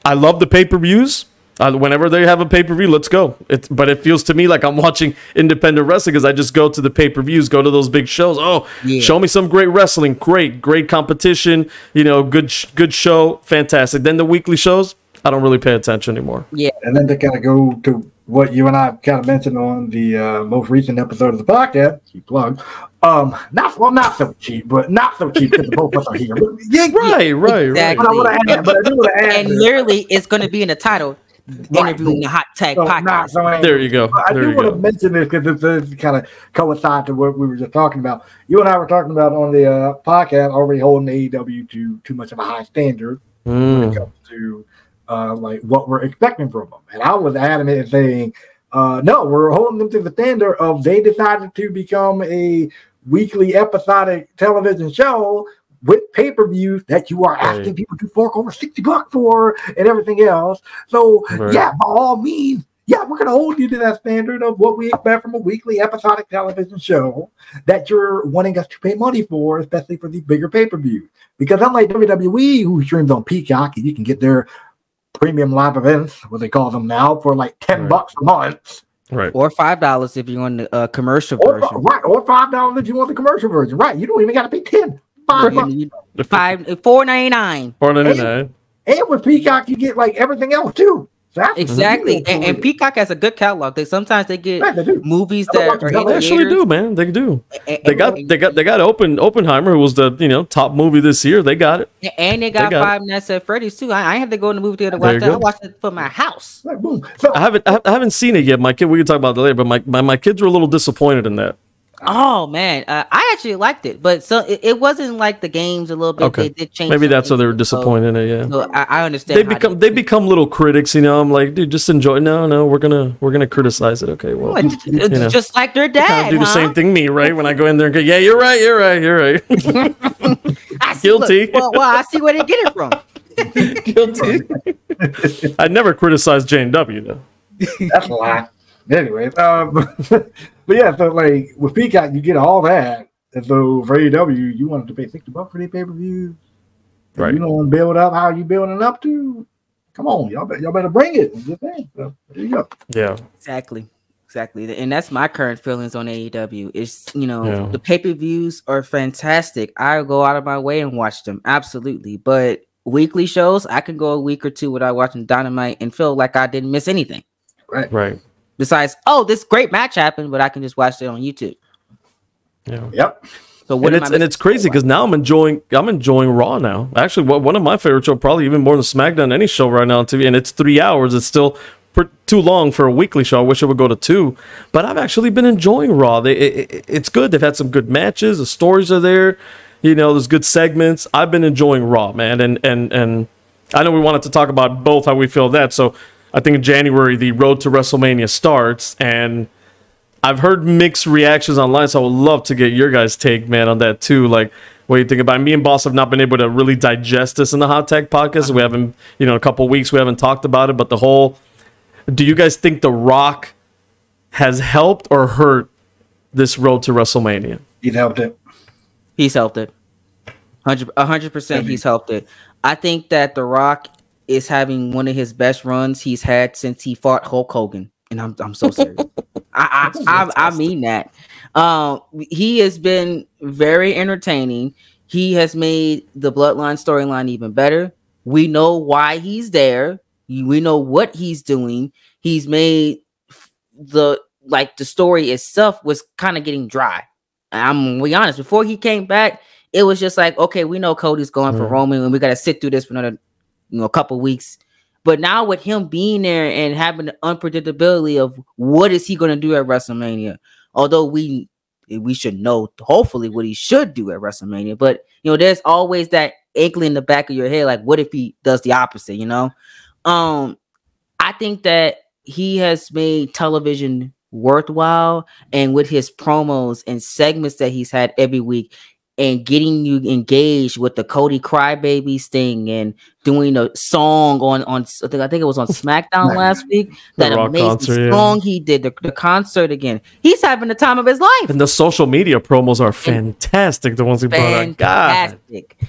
I love the pay-per-views. Whenever they have a pay-per-view, let's go. But it feels to me like I'm watching independent wrestling because I just go to the pay-per-views, go to those big shows. Oh, yeah. Show me some great wrestling. Great competition. Good show. Fantastic. Then the weekly shows, I don't really pay attention anymore. Yeah. And then to kind of go to what you and I kind of mentioned on the most recent episode of the podcast, keep plug. Not so cheap, but not so cheap because both of us are here. But right. Exactly. But I do want to add, and literally, it's going to be in the title. Interviewing the Hot Tag Podcast. There you go. I do want to mention this because it kind of coincides to what we were just talking about. You and I were talking about on the podcast already holding AEW to too much of a high standard when it comes to like what we're expecting from them. And I was adamant in saying, no, we're holding them to the standard of they decided to become a weekly episodic television show with pay-per-views that you are asking people to fork over $60 for and everything else. So, yeah, by all means, yeah, we're going to hold you to that standard of what we expect from a weekly episodic television show that you're wanting us to pay money for, especially for these bigger pay-per-views. Because unlike WWE, who streams on Peacock, and you can get their premium live events, what they call them now, for like $10 a month. Right. Or $5 if you want the commercial version. Right. Or $5 if you want the commercial version. Right. You don't even got to pay $10. $4.99. $4.99. And with Peacock, you get like everything else too. So exactly. And Peacock has a good catalog. Sometimes they get movies that are they actually do, man. They do. They got Oppenheimer, who was the top movie this year. They got it. And they got Five Nights at Freddy's too. I have to go in the movie theater to watch that. I watched it for my house. So, I haven't seen it yet. My kid. We can talk about that later. But my kids were a little disappointed in that. Oh man, I actually liked it, but so it wasn't like the games a little bit. Okay. They did change. Maybe that's why they were disappointed in it. Yeah, so I understand. They become little critics. I'm like, dude, just enjoy. No, we're gonna criticize it. Okay, well, it's just like their dad. Kind of do the same thing, me, right? When I go in there and go, yeah, you're right. Guilty. Well, I see where they get it from. Guilty. I never criticized Jane W. though. That's a lie. Anyway, but yeah, so like with Peacock, you get all that, and so for AEW, you wanted to pay $60 for their pay-per-views. Right. You don't want to build up how you building up to. Come on, y'all better bring it. So there you go. Yeah. Exactly. And that's my current feelings on AEW. It's the pay-per-views are fantastic. I go out of my way and watch them, absolutely. But weekly shows, I can go a week or two without watching Dynamite and feel like I didn't miss anything. Right. Besides, this great match happened, but I can just watch it on YouTube. Yeah. Yep. So it's crazy because now I'm enjoying Raw now. Actually, one of my favorite shows, probably even more than SmackDown, any show right now on TV, and it's 3 hours. It's still too long for a weekly show. I wish it would go to 2, but I've actually been enjoying Raw. It's good. They've had some good matches. The stories are there. There's good segments. I've been enjoying Raw, man, and I know we wanted to talk about both how we feel that. So I think in January the road to WrestleMania starts, and I've heard mixed reactions online, so I would love to get your guys' take, man, on that too. Like, what do you think about it? Me and Boss have not been able to really digest this in the Hot Tag podcast. We haven't, in a couple of weeks, we haven't talked about it, but do you guys think The Rock has helped or hurt this road to WrestleMania? He's helped it. He's helped it. 100%. He's helped it. I think that The Rock is having one of his best runs he's had since he fought Hulk Hogan, and I'm so serious. I mean that. He has been very entertaining. He has made the Bloodline storyline even better. We know why he's there. We know what he's doing. He's made the story itself was kind of getting dry. I'm gonna be honest. Before he came back, it was just like, okay, we know Cody's going for Roman, and we got to sit through this for another, couple weeks. But now with him being there and having the unpredictability of what is he going to do at WrestleMania, although we should know hopefully what he should do at WrestleMania, but there's always that inkling in the back of your head, like what if he does the opposite? I think that he has made television worthwhile, and with his promos and segments that he's had every week, and getting you engaged with the Cody Crybabies thing, and doing a song on I think it was on SmackDown last week. That amazing concert, song he did, the concert again. He's having the time of his life. And the social media promos are fantastic. The ones he brought out. God.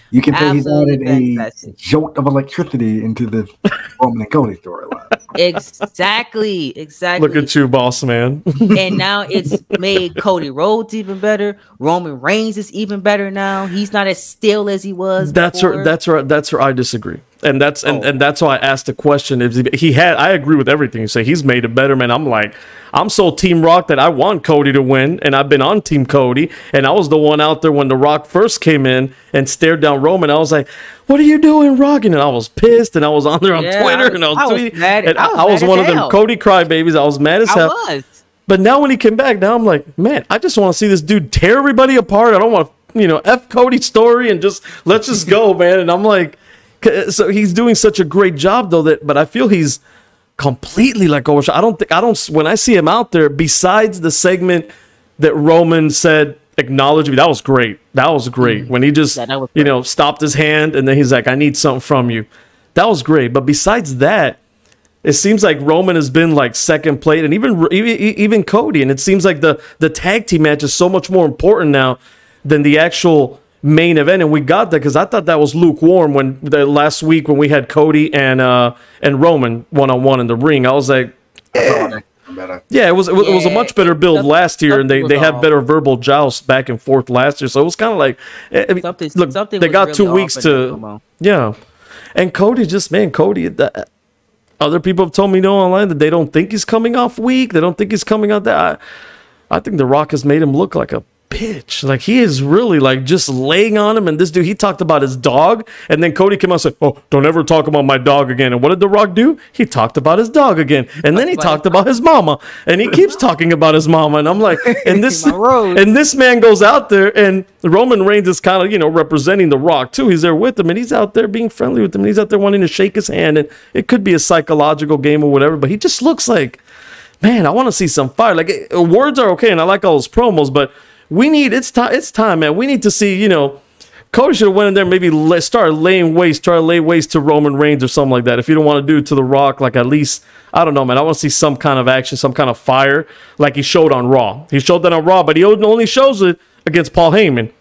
You can say he's added a jolt of electricity into the Roman and Cody storyline. Exactly. Look at you, boss man. And now it's made Cody Rhodes even better. Roman Reigns is even better now. He's not as still as he was. That's where I disagree. And that's why I asked the question. If I agree with everything you say. He's made it better, man. I'm so Team Rock that I want Cody to win, and I've been on Team Cody, and I was the one out there when The Rock first came in and stared down Roman. I was like, "What are you doing, Rock?" And I was pissed, and I was on there on Twitter, and I was tweeting, and I was one of them Cody crybabies. I was mad as hell. But now when he came back, now I'm like, man, I just want to see this dude tear everybody apart. I don't want to, F Cody's story and let's just go, man. And I'm like, so he's doing such a great job though but I feel he's completely overshot. When I see him out there, besides the segment that Roman said, acknowledge me, that was great. When he just, stopped his hand and then he's like, I need something from you. That was great. But besides that, it seems like Roman has been like second plate, and even Cody. And it seems like the tag team match is so much more important now than the actual main event. And we got that because I thought that was lukewarm when last week when we had Cody and Roman one-on-one in the ring. I was like, it was a much better build last year, and they had better verbal joust back and forth last year. So it was kind of like, they got really 2 weeks to, and Cody other people have told me online that they don't think he's coming off weak. They don't think he's coming out there. I think The Rock has made him look like a bitch. Like, he is really like just laying on him. And this dude, he talked about his dog, and then Cody came out and said, "Oh, don't ever talk about my dog again." And what did The Rock do? He talked about his dog again, and then he talked about his mama, and he keeps talking about his mama. And I'm like, and this man goes out there, and Roman Reigns is kind of representing The Rock too. He's there with him, and he's out there being friendly with him, and he's out there wanting to shake his hand, and it could be a psychological game or whatever, but he just looks like, man, I want to see some fire. Like, words are okay, and I like all those promos, but it's time, man. We need to see, Cody should have went in there, maybe try to lay waste to Roman Reigns or something like that. If you don't want to do it to The Rock, like, at least, I don't know, man. I want to see some kind of action, some kind of fire, like he showed on Raw. He showed that on Raw, but he only shows it against Paul Heyman.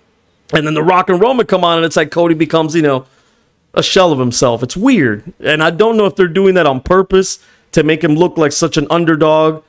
And then The Rock and Roman come on, and it's like Cody becomes, a shell of himself. It's weird. And I don't know if they're doing that on purpose to make him look like such an underdog,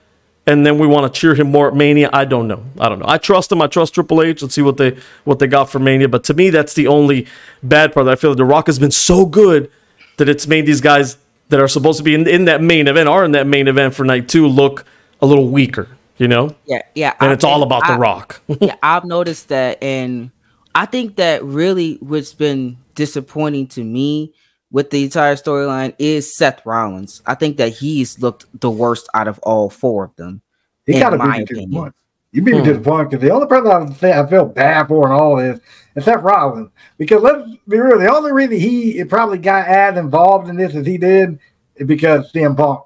and then we want to cheer him more at Mania. I don't know. I trust him. I trust Triple H. Let's see what they got for Mania. But to me, that's the only bad part. I feel like The Rock has been so good that it's made these guys that are supposed to be in that main event for night 2 look a little weaker, Yeah. And it's all about The Rock. Yeah, I've noticed that, and I think that really what's been disappointing to me with the entire storyline is Seth Rollins. I think that he's looked the worst out of all 4 of them. He kind of beat me to the point. You beat me to the point, because the only person I feel bad for in all this is Seth Rollins. Because let's be real, the only reason he probably got as involved in this as he did is because CM Punk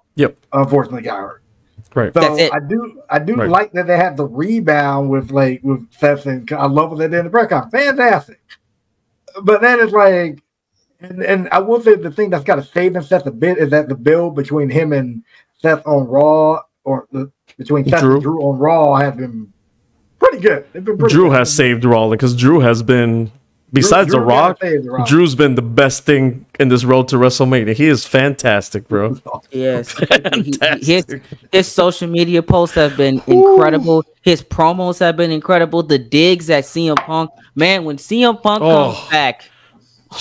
unfortunately got hurt. Right. So That's it. I do Right. like that they had the rebound with Seth, and I love what they did in the press conference. Fantastic. But then it's like, and I will say the thing that's got to save Seth a bit is that the build between him and Seth on Raw, between Seth and Drew on Raw, have been pretty good. Drew has saved Rollins because Drew has been, besides The Rock, Drew's been the best thing in this road to WrestleMania. He is fantastic, bro. Yes. His social media posts have been incredible. His promos have been incredible. The digs at CM Punk. Man, when CM Punk comes back,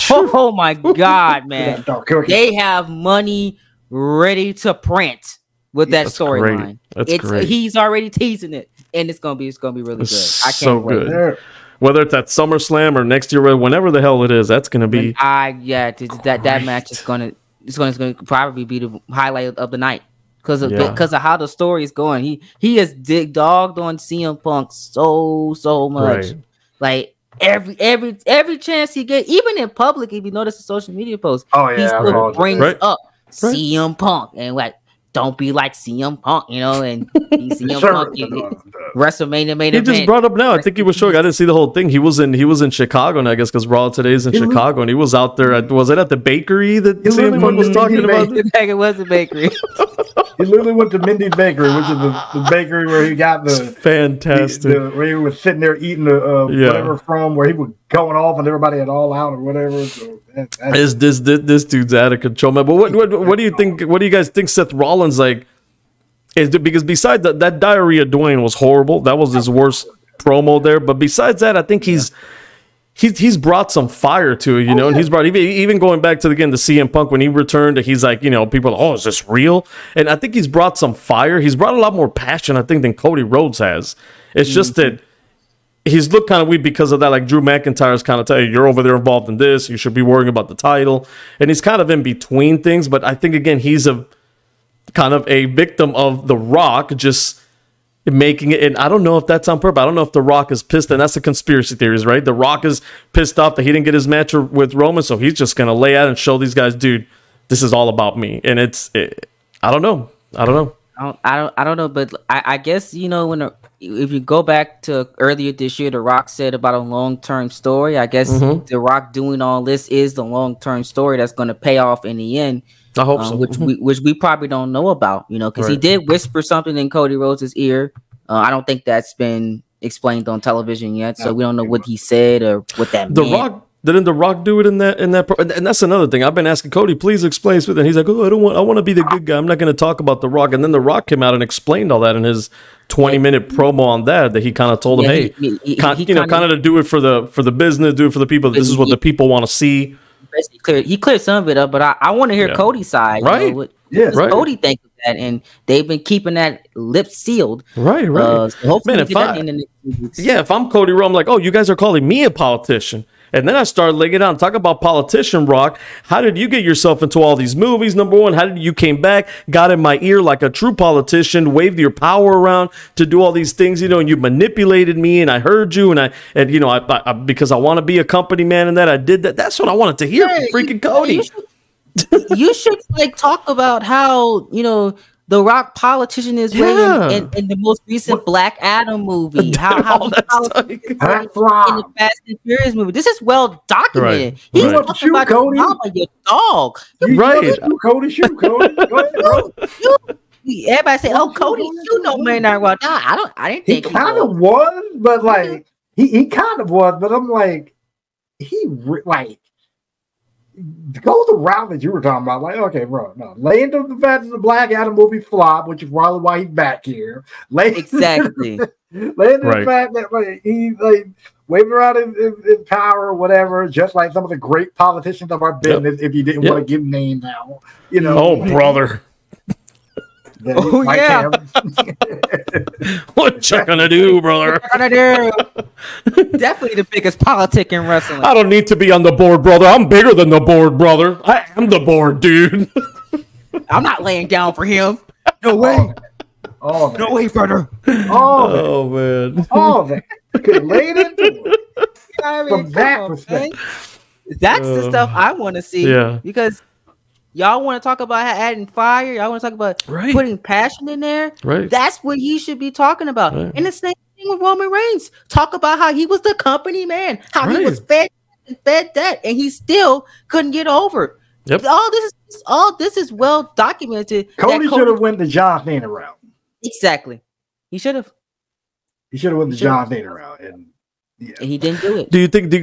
oh my God, man. They have money ready to print with that storyline. That's great. He's already teasing it. And it's gonna be really good. I can't wait. Good. Whether it's at SummerSlam or next year, whenever the hell it is, that's gonna be. That match is gonna probably be the highlight of the night because of how the story is going. He has dogged on CM Punk so much. Right. Like every chance he get, even in public, if you notice the social media posts, he still brings up CM Punk and like. Don't be like CM Punk, and CM Punk WrestleMania main event. He just brought up now. I think he was showing. I didn't see the whole thing. He was in Chicago, and I guess because Raw today is in Chicago, and he was out there. Was it at the bakery that CM Punk was talking about? It was a bakery. He literally went to Mindy's Bakery, which is the bakery where he got the fantastic. Where he was sitting there eating whatever from, where he was going off and everybody had all out or whatever. So this dude's out of control, man. But what do you think? What do you guys think? Seth Rollins because besides that diarrhea Dwayne was horrible. That was his worst promo there. But besides that, I think he's brought some fire to it, and he's brought even going back to the CM Punk when he returned. He's like, people, is this real? And I think he's brought some fire. He's brought a lot more passion, I think, than Cody Rhodes has. It's just that he's looked kind of weak because of that. Like Drew McIntyre's kind of tell you, you're over there involved in this. You should be worrying about the title, and he's kind of in between things. But I think again, he's a kind of a victim of The Rock just making it, and I don't know if that's on purpose. I don't know if The Rock is pissed, and that's the conspiracy theories, right? The Rock is pissed off that he didn't get his match with Roman, so he's just gonna lay out and show these guys, dude, this is all about me. And I don't know. I don't know, but I guess if you go back to earlier this year, The Rock said about a long-term story. I guess The Rock doing all this is the long-term story that's going to pay off in the end. I hope so. Which we probably don't know about, because he did whisper something in Cody Rhodes' ear. I don't think that's been explained on television yet, so we don't know what he said or what that meant. Didn't The Rock do it in that and that's another thing. I've been asking Cody, please explain it. And he's like, I want to be the good guy. I'm not going to talk about The Rock. And then The Rock came out and explained all that in his 20-minute promo on that he kind of told him, hey, kind of to do it for the business, do it for the people. This is what the people want to see. He cleared some of it up, but I want to hear Cody's side. Right. What does Cody think of that? And they've been keeping that lip sealed. Right. So hopefully, if I'm Cody Rhodes, I'm like, oh, you guys are calling me a politician. And then I started laying it out and talk about politician Rock. How did you get yourself into all these movies? Number one, how did you came back, got in my ear like a true politician, waved your power around to do all these things, and you manipulated me, and I heard you, and I because I want to be a company man, and that I did that. That's what I wanted to hear from freaking Cody. You should talk about how The Rock politician is in the most recent Black Adam movie. How he in the Fast and Furious movie. This is well documented. Right. He's talking about Cody. Your dog. Cody, shoot Cody. Go ahead, bro. Everybody say, "Oh, Cody, you know, man, well, I didn't think he kind of was, but like he kind of was, but I'm like, go the route that you were talking about. Like, okay, bro, no. Lay into the fact that the Black Adam movie flop, which is probably why he's back here. Exactly. Lay into the fact that he's waving around his power or whatever, just like some of the great politicians of our business, if you didn't want to give names out. Oh, brother. Oh, yeah. What you gonna do, brother? Definitely the biggest politic in wrestling. I don't need to be on the board, brother. I'm bigger than the board, brother. I am the board, dude. I'm not laying down for him. No way. No way, brother. Oh, man. All that. Could have laid into it. From that perspective. That's the stuff I want to see. Yeah. Because Y'all want to talk about adding fire? Y'all want to talk about putting passion in there? Right. That's what he should be talking about. Right. And the same thing with Roman Reigns. Talk about how he was the company man, how he was fed that, and he still couldn't get over. Yep. All this is well documented. Cody should have went the John Cena route. Exactly. He should have. He should have went the John Cena route, and he didn't do it. Do you think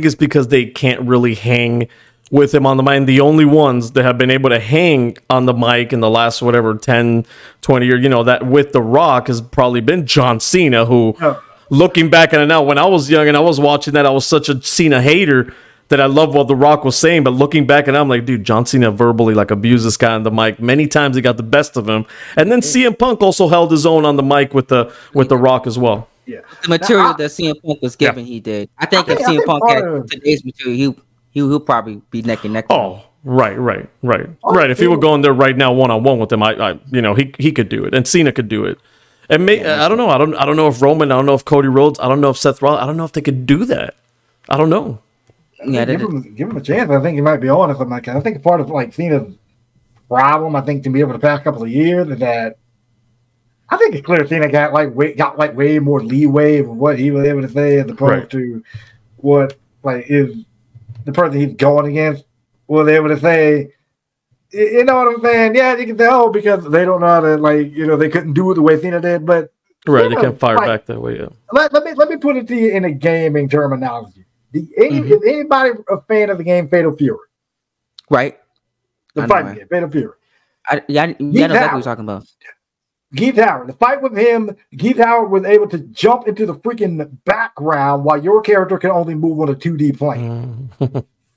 it's because they can't really hang with him on the mic? The only ones that have been able to hang on the mic in the last 10, 20 years, that with The Rock has probably been John Cena, who looking back at it now, when I was young and I was watching that, I was such a Cena hater that I love what The Rock was saying, but looking back at it, I'm like, dude, John Cena verbally abused this guy on the mic many times. He got the best of him, and then CM Punk also held his own on the mic with the Rock as well. Yeah, the material that CM Punk was given, he did. I think if CM Punk had today's material, he'll probably be neck and neck. Oh, right. If he were going there right now, one-on-one with him, he could do it, and Cena could do it. And I don't know. I don't know if Roman. I don't know if Cody Rhodes. I don't know if Seth Rollins. I don't know if they could do that. I don't know. Yeah, give him a chance. I think he might be on something like that. I think part of Cena's problem, I think, to be able the past couple of years is that I think it's clear Cena got way more leeway of what he was able to say as opposed to what is the person he's going against was able to say. You know what I'm saying? Yeah, you can tell because they don't know how to they couldn't do it the way Cena did, but they can't fire back that way. Yeah. Let me put it to you in a gaming terminology. Is anybody a fan of the game Fatal Fury? Right. The fighting game, Fatal Fury. I know exactly what you're talking about. Keith Howard. The fight with him, Keith Howard was able to jump into the freaking background while your character can only move on a 2D plane.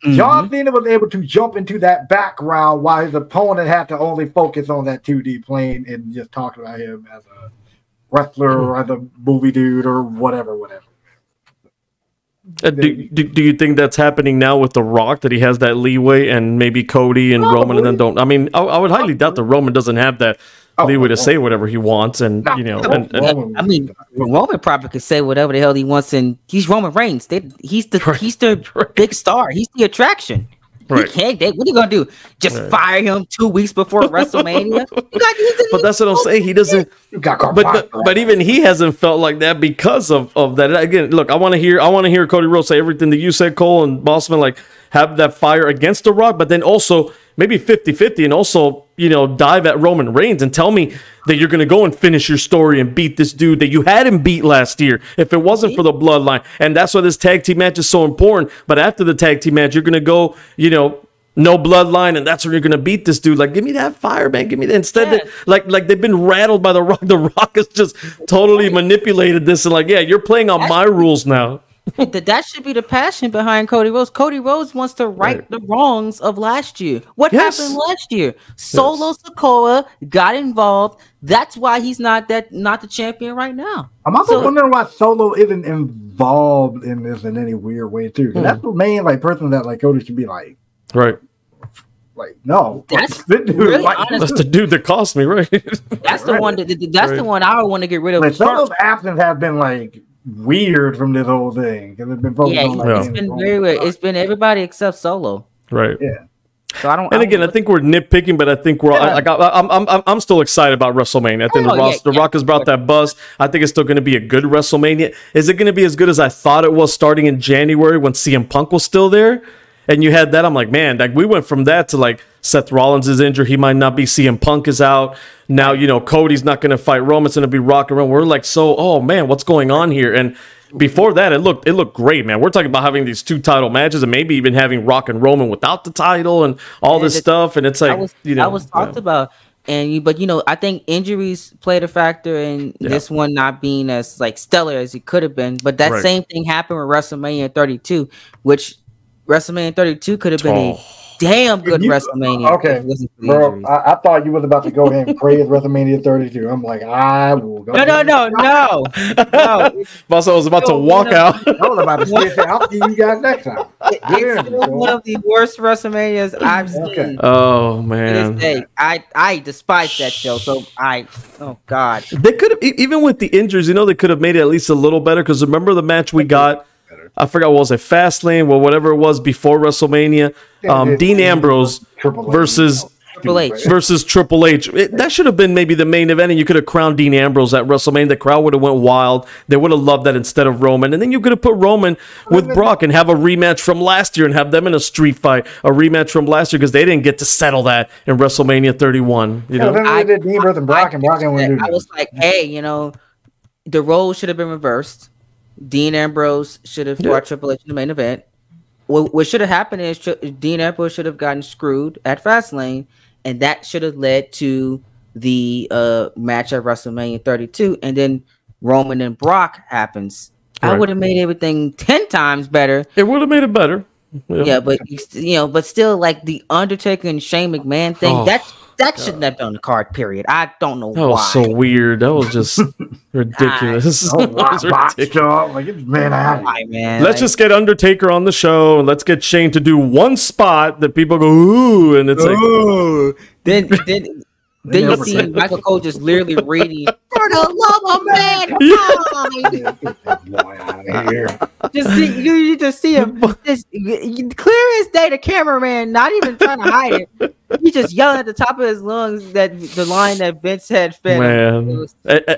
John Cena was able to jump into that background while his opponent had to only focus on that 2D plane and just talk about him as a wrestler or as a movie dude or whatever. Do you think that's happening now with The Rock, that he has that leeway, and maybe Cody and Roman and then don't? I mean, I would highly doubt that Roman doesn't have that leeway to say whatever he wants, and I mean, Roman probably could say whatever the hell he wants, and he's Roman Reigns. He's the big star. He's the attraction. Right. What are you gonna do? Just fire him 2 weeks before WrestleMania? But that's what I'm saying. He doesn't. But even he hasn't felt like that because of that. Again, look, I want to hear Cody Rhodes say everything that you said, Cole and Bossman, have that fire against The Rock, but then also maybe 50-50, and also dive at Roman Reigns and tell me that you're going to go and finish your story and beat this dude that you had him beat last year if it wasn't for the bloodline. And that's why this tag team match is so important. But after the tag team match, you're going to go, no bloodline, and that's when you're going to beat this dude. Give me that fire, man. Give me that. Instead, they've been rattled by The Rock. The Rock has just totally manipulated this and you're playing on my rules now. That should be the passion behind Cody Rhodes. Cody Rhodes wants to right the wrongs of last year. What happened last year? Solo Sikoa got involved. That's why he's not the champion right now. I'm also wondering why Solo isn't involved in this in any weird way too. That's the main person that Cody should be right. No, that's really that's the dude that cost me, right? That's the one the one I would want to get rid of. Solo's absence have been weird from this whole thing because it's been focused on it's been very weird. It's been everybody except Solo, right? Yeah. So I think we're nitpicking, but I think we're I'm still excited about WrestleMania. I think the Rock has brought that buzz. I think it's still going to be a good WrestleMania. Is it going to be as good as I thought it was starting in January when CM Punk was still there? And you had that, I'm like, man, we went from that to Seth Rollins is injured, he might not be. CM Punk is out now. Cody's not going to fight Roman. It's going to be Rock and Roman. We're oh man, what's going on here? And before that, it looked great, man. We're talking about having these 2 title matches and maybe even having Rock and Roman without the title and all this stuff. And it's I was talked about. But I think injuries played a factor in this one not being as stellar as it could have been. But that same thing happened with WrestleMania 32, which WrestleMania 32 could have been a damn good WrestleMania. Okay, bro, I thought you was about to go ahead and praise WrestleMania 32. I'm I will go. No. Boss, I was about to walk out. I was about to say, I'll see you guys next time. It's one of the worst WrestleManias I've seen. Oh man, I despise that show. So oh god, they could have even with the injuries. They could have made it at least a little better because remember the match we got I forgot what was it, Fastlane, or whatever it was before WrestleMania. Dean Ambrose versus Triple H. That should have been maybe the main event, and you could have crowned Dean Ambrose at WrestleMania. The crowd would have went wild. They would have loved that instead of Roman. And then you could have put Roman with Brock and have a rematch from last year and have them in a street fight, a rematch from last year, because they didn't get to settle that in WrestleMania 31. You know, I did Dean Ambrose and Brock, and Brock didn't. I was like, hey, you know, the roles should have been reversed. Dean Ambrose should have fought Triple H in the main event. What should have happened is Dean Ambrose should have gotten screwed at Fastlane, and that should have led to the match at WrestleMania 32, and then Roman and Brock happens. Right. I would have made everything 10 times better. It would have made it better. Yeah, but but still, like the Undertaker and Shane McMahon thing, that shouldn't have been on the card. Period. I don't know why. That was so weird. That was just ridiculous. Let's just get Undertaker on the show and let's get Shane to do one spot that people go ooh, and it's ooh. Then you see Michael Cole just literally reading for the love of man. You just see him just clear as day. The cameraman not even trying to hide it. He just yelling at the top of his lungs that the line that Vince had fed him.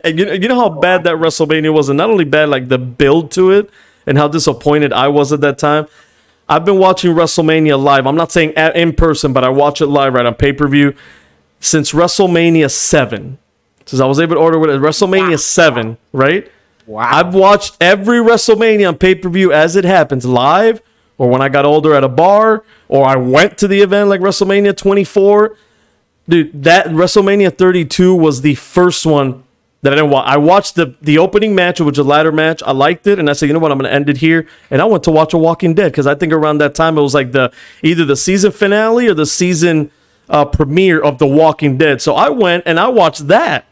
You know how bad that WrestleMania was, and not only bad, like the build to it and how disappointed I was at that time. I've been watching WrestleMania live. I'm not saying in person, but I watch it live right on pay-per-view since WrestleMania 7. Since I was able to order with WrestleMania 7, right? Wow. I've watched every WrestleMania on pay-per-view as it happens, live, or when I got older at a bar, or I went to the event like WrestleMania 24. Dude, that WrestleMania 32 was the first one that I didn't watch. I watched the opening match, which was a ladder match. I liked it, and I said, you know what, I'm going to end it here. And I went to watch A Walking Dead, because I think around that time it was like either the season finale or the season premiere of The Walking Dead. So I went and I watched that.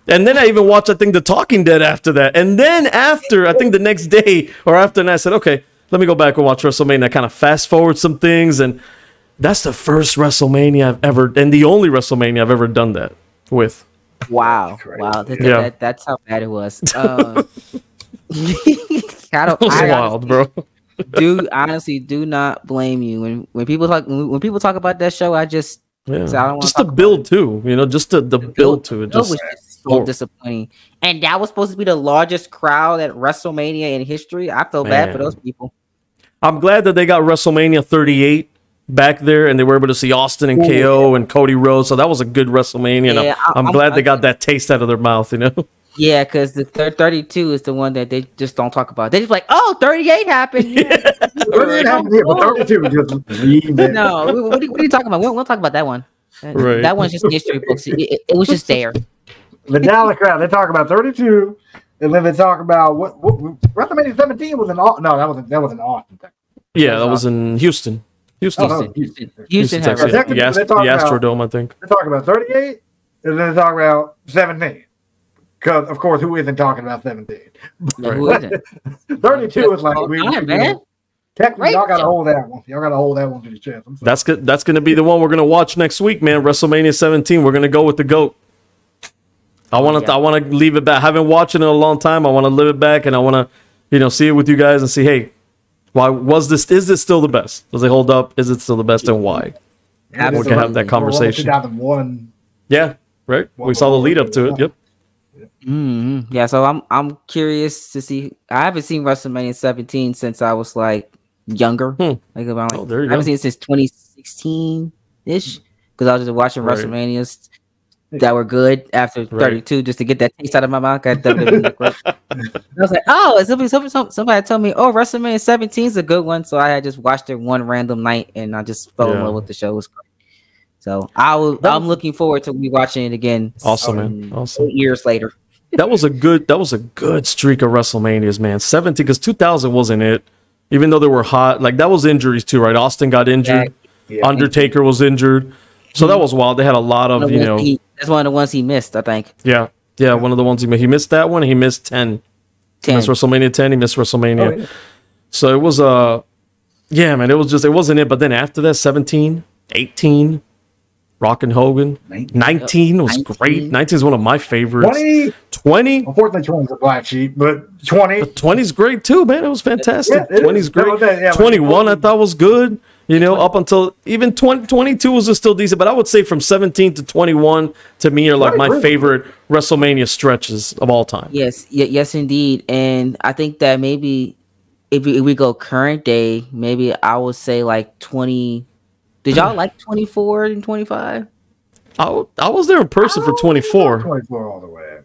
And then I even watched, I think, The Talking Dead after that. And then after, I think the next day or after that, I said, okay, let me go back and watch WrestleMania. I kind of fast forward some things. And that's the first WrestleMania I've ever, and the only WrestleMania I've ever done that with. Wow. Wow. That's how bad it was. It was wild, bro. Honestly do not blame you when people talk about that show. I just I don't just the build too, just the build to it just was just so disappointing. And that was supposed to be the largest crowd at WrestleMania in history. I feel bad for those people. I'm glad that they got WrestleMania 38 back there and they were able to see Austin and KO and Cody Rhodes, so that was a good WrestleMania. Yeah, I'm glad they got that taste out of their mouth, Yeah, because the 32 is the one that they just don't talk about. They just like, oh, 38 happened. Yeah. 38 happened, but 32 just leave it. No, what are you talking about? We'll talk about that one. Right. That one's just history books. It was just there. The Dallas crowd, they talk about 32, and then they talk about what WrestleMania 17 was in Austin. No, that was in Austin. Yeah, that was in Houston. Houston, Texas. The Astrodome, I think. They talk about 38, and then they talk about 17. Because, of course, who isn't talking about 17? Right. 32 is like, man. Technically, y'all got to hold that one. Y'all got to hold that one to the chest. That's good. That's going to be the one we're going to watch next week, man. WrestleMania 17. We're going to go with the GOAT. I want to leave it back. I haven't watched it in a long time. I want to live it back, and I want to, see it with you guys and see, hey, is this still the best? Does it hold up? Is it still the best, and why? We can have that conversation. 2001. Yeah, right. We saw the lead up to it. Yep. Mm-hmm. Yeah, so I'm curious to see. I haven't seen WrestleMania 17 since I was like younger. I haven't seen it since 2016 ish, because I was just watching WrestleManias that were good after 32 just to get that taste out of my mouth. I was like, oh, somebody told me, oh, WrestleMania 17 is a good one, so I had just watched it one random night and I just fell in love with the show. It was great. So I'm looking forward to rewatching it again. Awesome, man. Awesome. 8 years later. That was a good streak of WrestleManias, man. 17, because 2000 wasn't it. Even though they were hot, like that was injuries too, right? Austin got injured. Yeah. Undertaker was injured. So that was wild. They had a lot of, that's one of the ones he missed, I think. Yeah, one of the ones he missed. He missed that one. He missed 10. He missed WrestleMania 10. He missed WrestleMania. Oh, yeah. So it was man. It wasn't it. But then after that, 17, 18. Rockin' Hogan. 19 was great. 19 is one of my favorites. 20. Unfortunately, 20 is a black sheep, but 20. But 20 is great too, man. It was fantastic. Yeah, 20 is great. 21 I thought was good. You know, up until even 22 was just still decent. But I would say from 17 to 21 to me are like my favorite WrestleMania stretches of all time. Yes, indeed. And I think that maybe if we go current day, maybe I would say like 20. Did y'all like 24 and 25? I was there in person for 24. 24 all the way.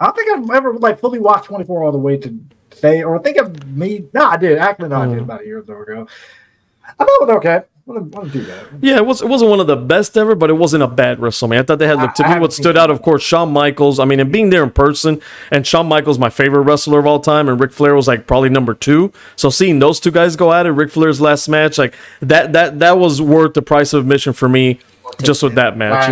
I don't think I've ever like fully watched 24 all the way to say, or I think of me. No, I did. Actually, no, I did about a year or so ago. I thought it was okay. I'll do that. Yeah, it wasn't one of the best ever, but it wasn't a bad WrestleMania. I thought they had, look, to me, what stood out, of course, Shawn Michaels. I mean, and being there in person, and Shawn Michaels, my favorite wrestler of all time, and Ric Flair was like probably number 2. So seeing those two guys go at it, Ric Flair's last match, like that was worth the price of admission for me. Just with that match,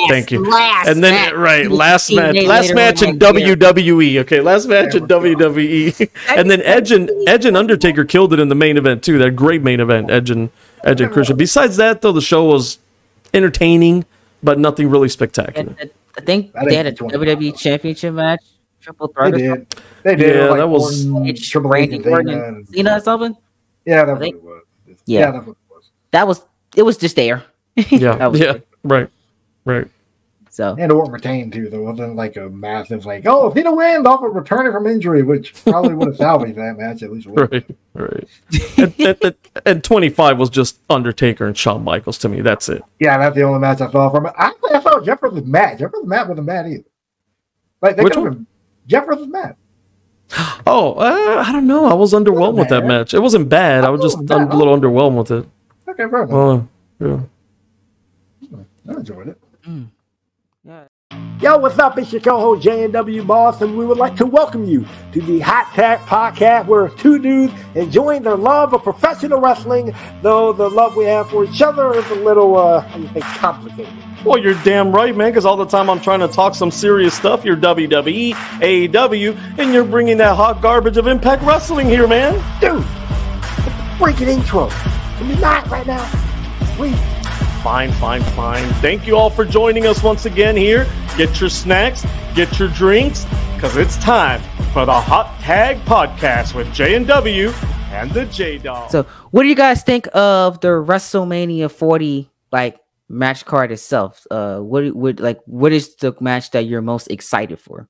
thank you. And then last match in WWE. Okay, last match in WWE. And then Edge and Undertaker killed it in the main event too. That great main event, Edge and Christian. Besides that, though, the show was entertaining, but nothing really spectacular. I think they had a WWE Championship match, triple threat. They did. Yeah, that was Triple H and Cena or something. Yeah, that's what it was. Yeah, that's what it was. It was just there. Yeah, right. So and Orton retained too. There wasn't like a massive if he'd have won off of returning from injury, which probably would have salvaged that match at least. Right. And 25 was just Undertaker and Shawn Michaels to me. That's it. Yeah, that's the only match I saw from it. I saw Jeff versus Matt. Jeff versus Matt wasn't bad either. Like they Jeff versus Matt. Oh, I don't know. I was underwhelmed with that match. It wasn't bad. I was just a little underwhelmed with it. Okay, perfect. Yeah. I enjoyed it. Yeah. Yo, what's up? It's your co-host JNW Boss, and we would like to welcome you to the Hot Tag Podcast, where two dudes enjoying their love of professional wrestling, though the love we have for each other is a little, complicated. Well, you're damn right, man, because all the time I'm trying to talk some serious stuff. You're WWE, AEW, and you're bringing that hot garbage of Impact Wrestling here, man. Dude, freaking intro. Can we not right now? Please. Fine. Thank you all for joining us once again here. Get your snacks, get your drinks, because it's time for the Hot Tag Podcast with J&W and the J-Dog. So, what do you guys think of the WrestleMania 40 match card itself? What is the match that you're most excited for?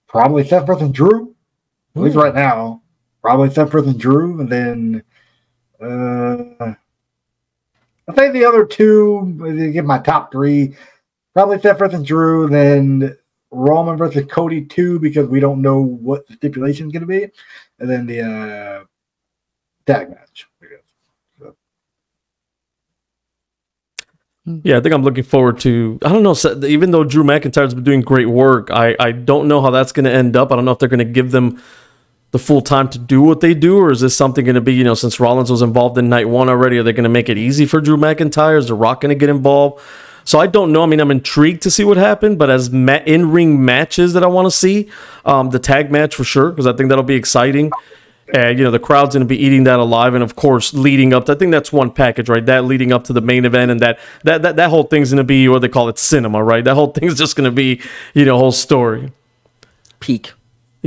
Probably Seth versus Drew. At least right now. Probably Seth versus Drew, and then I think the other two, to get my top 3, probably Seth versus Drew, then Roman versus Cody 2, because we don't know what the stipulation is going to be, and then the tag match, I guess. So. Yeah, I think I'm looking forward to, I don't know, even though Drew McIntyre's been doing great work, I don't know how that's going to end up. I don't know if they're going to give them the full time to do what they do, or is this something going to be, since Rollins was involved in night 1 already, are they going to make it easy for Drew McIntyre? Is The Rock going to get involved? So I don't know. I mean, I'm intrigued to see what happened, but as in-ring matches that I want to see, the tag match for sure, because I think that'll be exciting. And, the crowd's going to be eating that alive. And, of course, leading up, I think that's one package, right? That leading up to the main event, and that whole thing's going to be, what they call it, cinema, right? That whole thing's just going to be, whole story. Peak.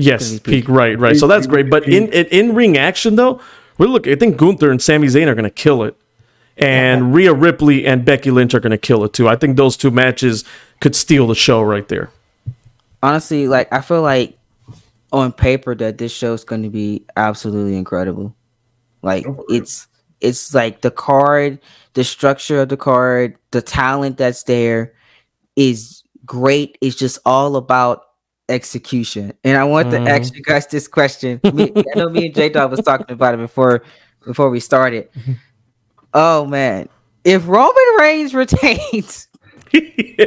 Yes, peak, right. So that's great. But in ring action, though, I think Gunther and Sami Zayn are going to kill it. And Rhea Ripley and Becky Lynch are going to kill it, too. I think those two matches could steal the show right there. Honestly, I feel like on paper that this show is going to be absolutely incredible. It's like the card, the structure of the card, the talent that's there is great. It's just all about execution. And I want to ask you guys this question. I know me and J-Dog was talking about it before we started. Oh man, if Roman Reigns retains,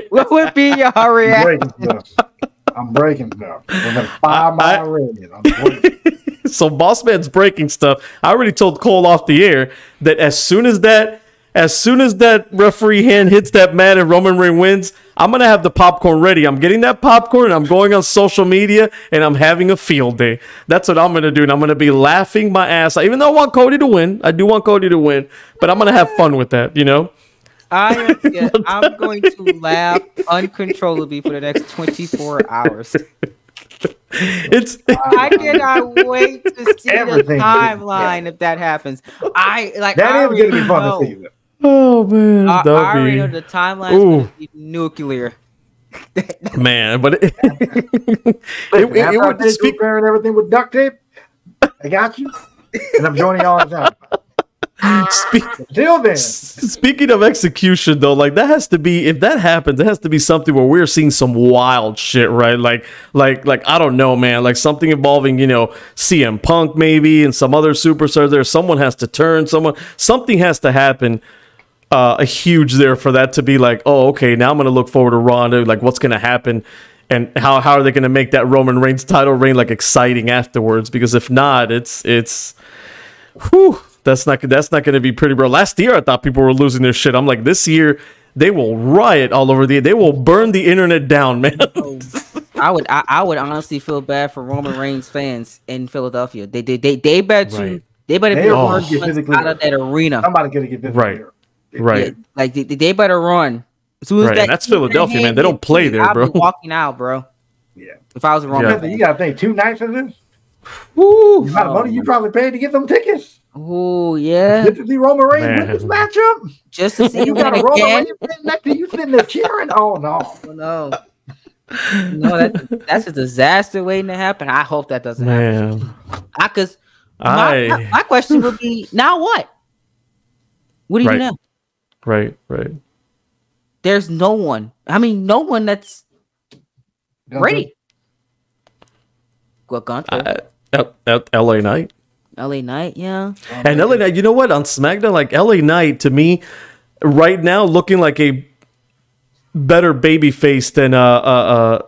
what would be your reaction? I'm breaking stuff. We're gonna fire my rating. So Boss Man's breaking stuff. I already told Cole off the air that as soon as that as soon as that referee hand hits that mat and Roman Reigns wins, I'm going to have the popcorn ready. I'm getting that popcorn and I'm going on social media and I'm having a field day. That's what I'm going to do. And I'm going to be laughing my ass off. Even though I want Cody to win, I do want Cody to win, but I'm going to have fun with that, you know? I'm going to laugh uncontrollably for the next 24 hours. I cannot wait to see the timeline if that happens. That is going to be fun to see. Oh man, I already know the timeline is going to be nuclear. Man, but it would speak and everything with duct tape. I got you, and I'm joining y'all on time. Till then, speaking of execution, though, like that has to be, if that happens, it has to be something where we're seeing some wild shit, right? Like I don't know, man, like something involving, you know, CM Punk maybe and some other superstars there. Someone has to turn, something has to happen. A huge there for that to be like, oh, okay, now I'm going to look forward to Ronda, like what's going to happen and how are they going to make that Roman Reigns title reign like exciting afterwards? Because if not, it's whew, that's not going to be pretty, bro. Last year I thought people were losing their shit. I'm like, this year they will riot all over they will burn the internet down, man. I would honestly feel bad for Roman Reigns fans in Philadelphia. They better be out of that arena. Somebody gonna get this right. Right, yeah, like they better run. As soon as that's Philadelphia, man. They don't play there, I'll bro. be walking out, bro. Yeah. If I was Roman, you gotta think 2 nights of this. Woo! The amount of money you probably paid to get them tickets. Oh yeah. Get to see Roman Reigns win this matchup. Just to see you got a Roman Reigns next to you sitting there cheering. Oh no. No, that's a disaster waiting to happen. I hope that doesn't happen. Because my question would be, now what? What do you do now? Right. There's no one. I mean, no one that's ready. Gunther. LA Knight. LA Knight, yeah. And LA Knight, you know what? On SmackDown, like LA Knight, to me, right now, looking like a better babyface than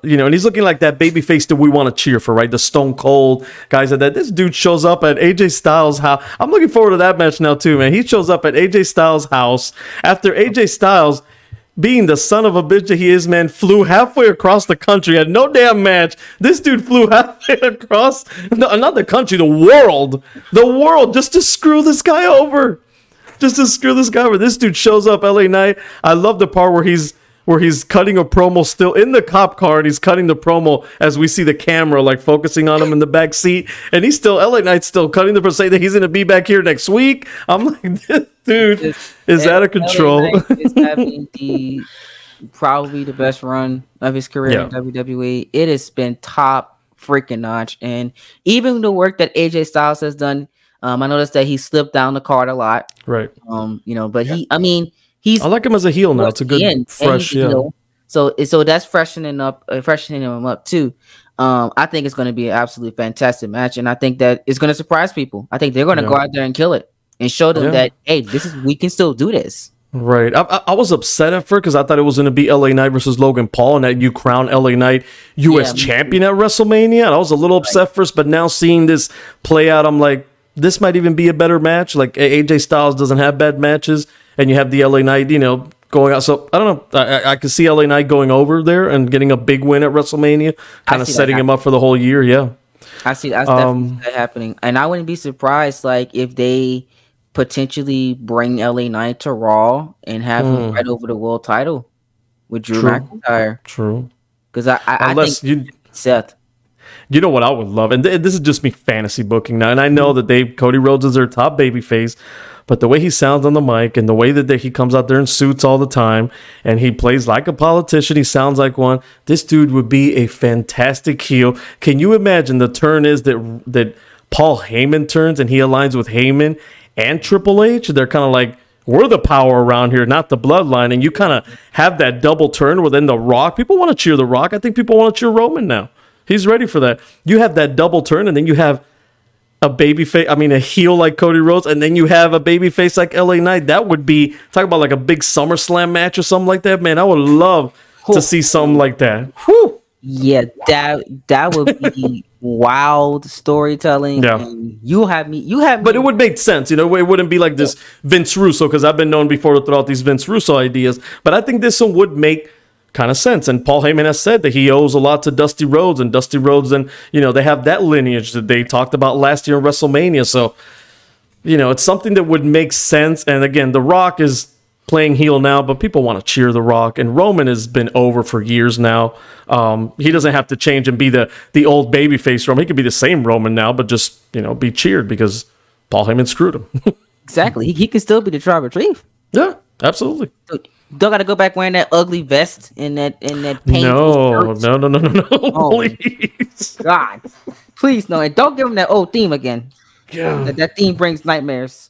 you know, and he's looking like that babyface that we want to cheer for, right? The Stone Cold guys like that. This dude shows up at AJ Styles' house. I'm looking forward to that match now too, man. He shows up at AJ Styles' house after AJ Styles, being the son of a bitch that he is, man, flew halfway across the country, had no damn match. This dude flew halfway across not the country, the world, just to screw this guy over. This dude shows up, LA Knight. I love the part where he's cutting a promo still in the cop car, and he's cutting the promo as we see the camera like focusing on him in the back seat, and he's still, LA Knight's still cutting the promo, saying that he's going to be back here next week. I'm like, this dude is out of control. LA Knight is having probably the best run of his career in WWE. It has been top freaking notch, and even the work that AJ Styles has done, I noticed that he slipped down the card a lot. Right. You know, but I like him as a heel now. It's a good fresh, So that's freshening him up too. I think it's going to be an absolutely fantastic match, and I think that it's going to surprise people. I think they're going to go out there and kill it and show them that, hey, we can still do this. Right. I was upset at first because I thought it was going to be LA Knight versus Logan Paul, and that you crown LA Knight US champion at WrestleMania. And I was a little upset first, but now seeing this play out, I'm like, this might even be a better match. Like AJ Styles doesn't have bad matches, and you have the LA Knight, you know, going out. So I don't know. I could see LA Knight going over there and getting a big win at WrestleMania, kind of setting him up for the whole year. Yeah, I see that's definitely happening, and I wouldn't be surprised like if they potentially bring LA Knight to Raw and have him right over the world title with Drew McIntyre. True, because I think Seth. You know what I would love, and this is just me fantasy booking now, and I know that Cody Rhodes is their top babyface, but the way he sounds on the mic and the way that he comes out there in suits all the time, and he plays like a politician, he sounds like one. This dude would be a fantastic heel. Can you imagine the turn is that Paul Heyman turns and he aligns with Heyman and Triple H? They're kind of like, we're the power around here, not the bloodline, and you kind of have that double turn within The Rock. People want to cheer The Rock. I think people want to cheer Roman now. He's ready for that. You have that double turn, and then you have a heel like Cody Rhodes, and then you have a baby face like LA Knight. That would be, talk about like a big SummerSlam match or something like that, man. I would love to see something like that. Whew. Yeah, that would be wild storytelling. Yeah. And you have me. But it would make sense, you know. It wouldn't be like this Vince Russo, because I've been known before to throw out these Vince Russo ideas. But I think this one would make kind of sense. And Paul Heyman has said that he owes a lot to Dusty Rhodes, and Dusty Rhodes, and you know, they have that lineage that they talked about last year in WrestleMania. So, you know, it's something that would make sense. And again, The Rock is playing heel now, but people want to cheer The Rock, and Roman has been over for years now. He doesn't have to change and be the old babyface Roman. He could be the same Roman now, but just, you know, be cheered because Paul Heyman screwed him. Exactly. He can still be the tribal chief. Yeah, absolutely. Don't got to go back wearing that ugly vest and that painful No, Oh, please. God, please no, and don't give him that old theme again. Yeah. That theme brings nightmares.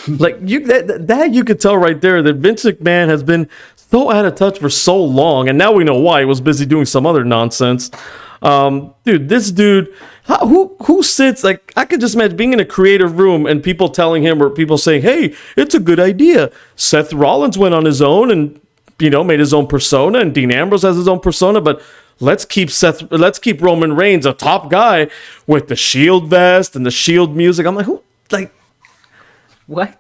Like that you could tell right there that Vince McMahon has been so out of touch for so long, and now we know why. He was busy doing some other nonsense. Dude, this dude, who sits, like, I could just imagine being in a creative room and people telling him, or people saying, hey, it's a good idea. Seth Rollins went on his own and, you know, made his own persona, and Dean Ambrose has his own persona, but let's keep Roman Reigns a top guy with the Shield vest and the Shield music. I'm like, who, like, What?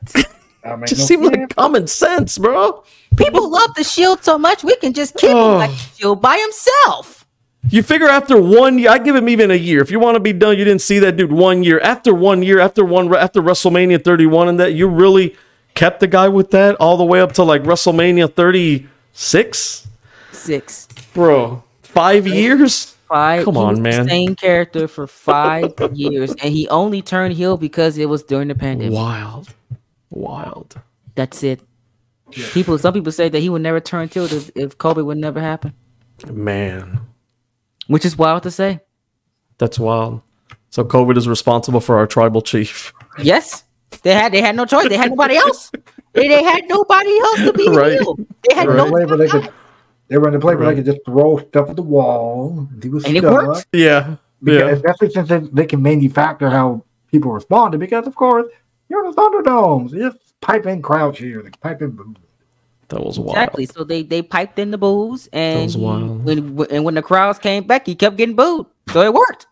just seemed like common sense, bro. People love the Shield so much, we can just keep him like the Shield by himself. You figure after 1 year, I give him even a year. If you want to be done, you didn't see that dude 1 year. After 1 year, after WrestleMania 31 and that, you really kept the guy with that all the way up to like WrestleMania 36? 6. Bro, 5 years? 5. Come he on, was man. The same character for 5 years, and he only turned heel because it was during the pandemic. Wild. That's it. Some people say that he would never turn heel if COVID would never happen. Man. Which is wild to say. That's wild. So COVID is responsible for our tribal chief. Yes. They had no choice. They had nobody else. They had nobody else to be Right. heel. They had They were in the play where they could just throw stuff at the wall. He was And it stuck. worked. Yeah. Because, especially since they can manufacture how people responded. Because, of course, you're in the Thunderdomes. You just pipe in crowd cheers. Pipe in boo. That was wild. Exactly. So they piped in the boos, and was wild. when the crowds came back, he kept getting booed. So it worked.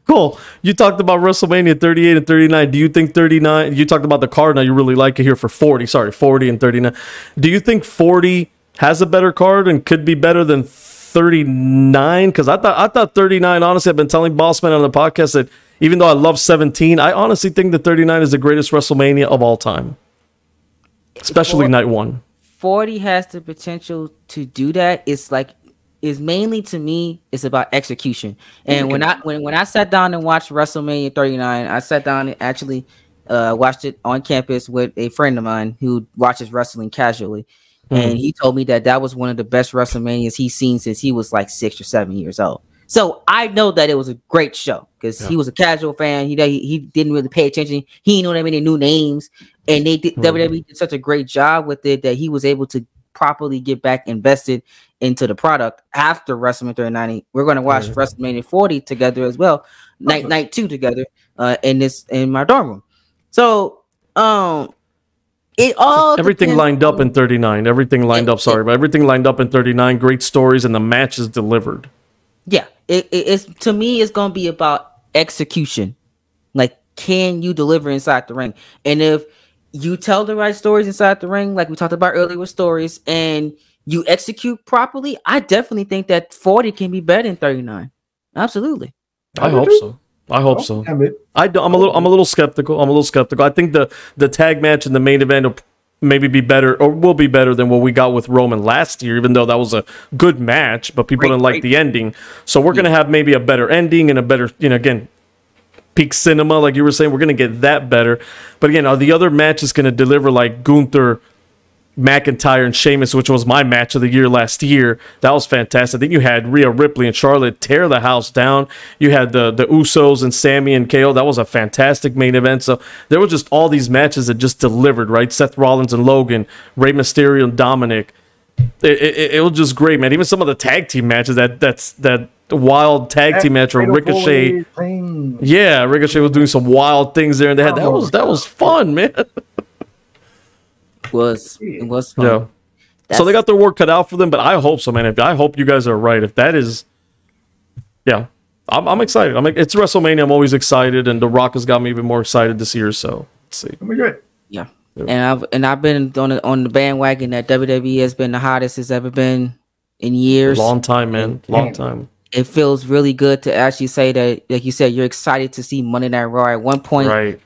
Cool. You talked about WrestleMania 38 and 39. Do you think 39? You talked about the card. Now you really like it here for 40. Sorry, 40 and 39. Do you think 40 has a better card and could be better than 39? Because I thought 39. Honestly, I've been telling Bossman on the podcast that even though I love 17, I honestly think that 39 is the greatest WrestleMania of all time, especially night one. 40 has the potential to do that. It's mainly, to me, it's about execution. And when I sat down and watched WrestleMania 39, I sat down and actually watched it on campus with a friend of mine who watches wrestling casually. And he told me that was one of the best WrestleManias he's seen since he was like 6 or 7 years old. So I know that it was a great show because he was a casual fan. He didn't really pay attention. He didn't know that many new names, and WWE did such a great job with it that he was able to properly get back invested into the product after WrestleMania 39. We're going to watch WrestleMania 40 together as well, night 2 together in my dorm room. So it all everything lined up in 39. Everything lined up. Sorry, but everything lined up in 39. Great stories, and the match is delivered. Yeah, it's to me, it's gonna be about execution. Like, can you deliver inside the ring? And if you tell the right stories inside the ring, like we talked about earlier with stories, and you execute properly, I definitely think that 40 can be better than 39. Absolutely. I hope so. I'm a little skeptical. I think the tag match and the main event will maybe be better, or will be better than what we got with Roman last year, even though that was a good match, but people didn't like the ending. So we're going to have maybe a better ending and a better, again, peak cinema, like you were saying, we're going to get that better. But again, are the other matches going to deliver, like Gunther, McIntyre, and Sheamus, which was my match of the year last year? That was fantastic. Then you had Rhea Ripley and Charlotte tear the house down. You had the Usos and Sammy and KO. That was a fantastic main event. So there were just all these matches that just delivered, right? Seth Rollins and Logan, Rey Mysterio and Dominic. It was just great, man. Even some of the tag team matches, that wild tag team match where Ricochet. Yeah, Ricochet was doing some wild things there, and that was fun, man. It was fun. Yeah. So they got their work cut out for them, but I hope so, man. I hope you guys are right. If that is, yeah, I'm excited. It's WrestleMania. I'm always excited, and The Rock has got me even more excited this year. So let's see. It'll be good. Yeah. And I've been on the bandwagon that WWE has been the hottest it's ever been in years. Long time, man. Long time. It feels really good to actually say that, like you said, you're excited to see Monday Night Raw. At one point, right?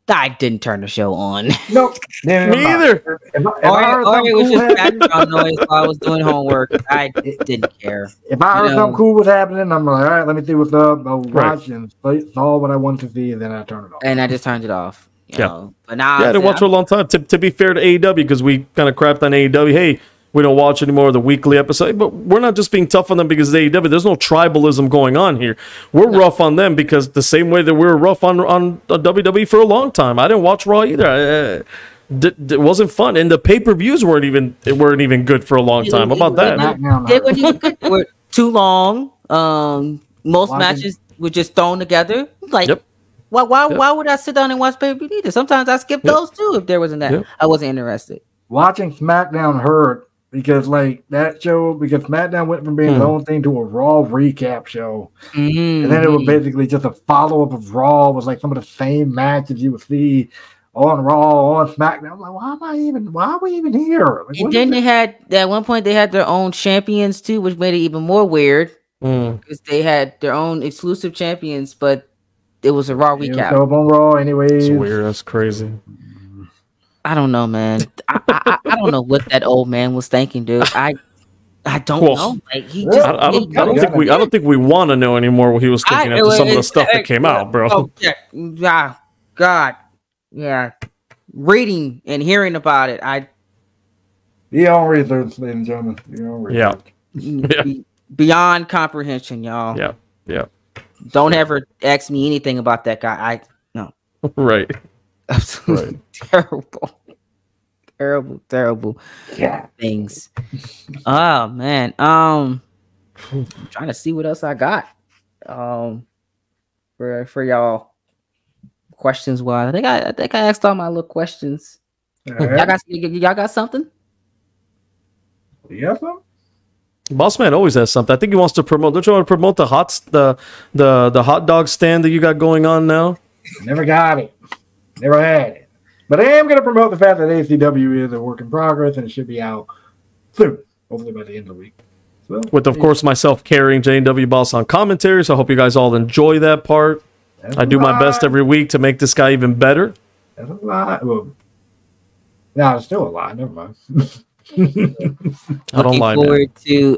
I didn't turn the show on. Nope. Me either. It was just background noise while I was doing homework. I didn't care. If I heard something cool was happening, I'm like, all right, let me see what's up. I'll watch and saw what I wanted to see, and then I turned it off. And I just turned it off. You know? But now I didn't watch for a long time. To be fair to AEW, because we kind of crapped on AEW. Hey, we don't watch anymore of the weekly episode, but we're not just being tough on them because of AEW. There's no tribalism going on here. We're rough on them because the same way that we were rough on WWE for a long time. I didn't watch Raw either. It wasn't fun, and the pay-per-views weren't even good for a long time. How about that? They were too long. Most matches were just thrown together. Like, why would I sit down and watch pay-per-view either? Sometimes I skip those too if there wasn't that. I wasn't interested. Watching SmackDown hurt. Because because SmackDown went from being its own thing to a Raw recap show, and then it was basically just a follow up of Raw. It was like some of the same matches you would see on Raw, on SmackDown. I'm like, why are we even here? Like, and then they had at one point they had their own champions too, which made it even more weird because they had their own exclusive champions, but it was a Raw recap. On Raw, anyways. It's weird. That's crazy. I don't know, man. I don't know what that old man was thinking, dude. I don't know. Like he just I don't think we want to know anymore what he was thinking after some of the stuff that came out, bro. Oh yeah, God, yeah. Reading and hearing about it, your own research, ladies and gentlemen. Your own research. Beyond comprehension, y'all. Yeah. Don't ever ask me anything about that guy. No. Right. Absolutely terrible things. Oh man. I'm trying to see what else I got for y'all questions wise. I think I asked all my little questions. Y'all got something? You got something? Boss Man always has something. I think he wants to promote. Don't you want to promote the hot dog stand that you got going on now? Never got it. Never had it. But I am going to promote the fact that ACW is a work in progress and it should be out soon. Hopefully by the end of the week. So, with, of course, myself carrying J&W Boss on commentary. So I hope you guys all enjoy that part. I do my best every week to make this guy even better. That's a lot. Well, no, it's still a lot. Never mind. I don't lie, forward to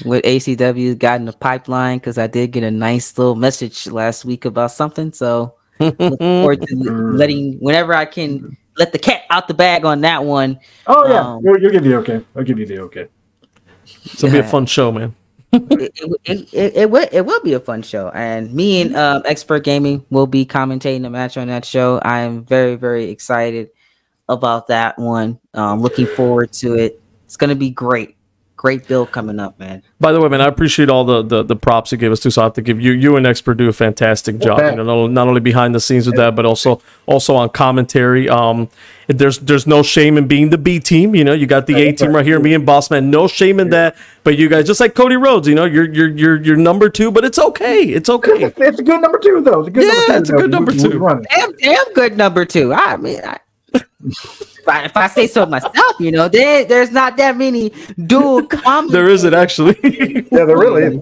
what ACW got in the pipeline because I did get a nice little message last week about something. So look forward to letting whenever I can let the cat out the bag on that one. Oh yeah, you'll give the okay. I'll give you the okay. It'll be a fun show, man. It will be a fun show, and me and Expert Gaming will be commentating the match on that show. I am very, very excited about that one. Looking forward to it. It's gonna be great. Great build coming up, man. By the way, man, I appreciate all the props you gave us too. So I have to give you and Expert do a fantastic job. You know, not only behind the scenes with that, but also on commentary. There's no shame in being the B team. You know, you got the A team right here, me and Boss Man. No shame in that. But you guys, just like Cody Rhodes, you know, you're number two, but it's okay. It's okay. It's a good number two, though. It's a good number two. It's a good number two. Damn good number two. I mean, if I say so myself, you know, there's not that many dual comments. There isn't actually. Yeah, there really is.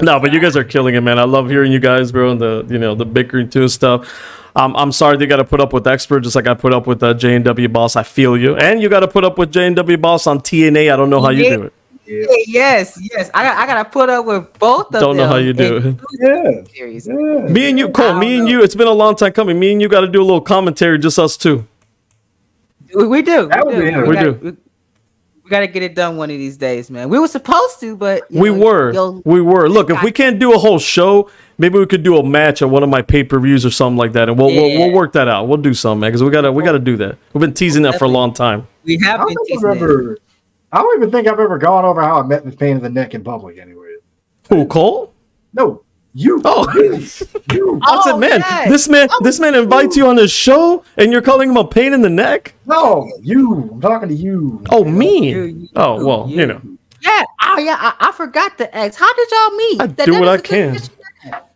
No, but you guys are killing it, man. I love hearing you guys, bro, and the bickering too and stuff. I'm sorry they got to put up with Expert just like I put up with J&W Boss. I feel you, and you got to put up with J&W Boss on TNA. I don't know how you do it. Yeah. Yes. I gotta put up with both of them. Don't know how you do it. Yeah. Me and you, Cole. Me and you. It's been a long time coming. Me and you got to do a little commentary, just us two. We do. We do. We got to get it done one of these days, man. We were supposed to, but we were. Look, if we can't do a whole show, maybe we could do a match at one of my pay-per-views or something like that, and we'll work that out. We'll do something, man, because we gotta do that. We've been teasing that for a long time. We have been teasing it. I don't even think I've ever gone over how I met this pain in the neck in public anyway. Who, Cole? No, You. Oh, You. I said, man, yes. this man invites you on his show, and you're calling him a pain in the neck. No, you. I'm talking to you. Oh, me. You. Oh, well, you know. Yeah. Oh, yeah. I forgot to ask. How did y'all meet? I do what I can.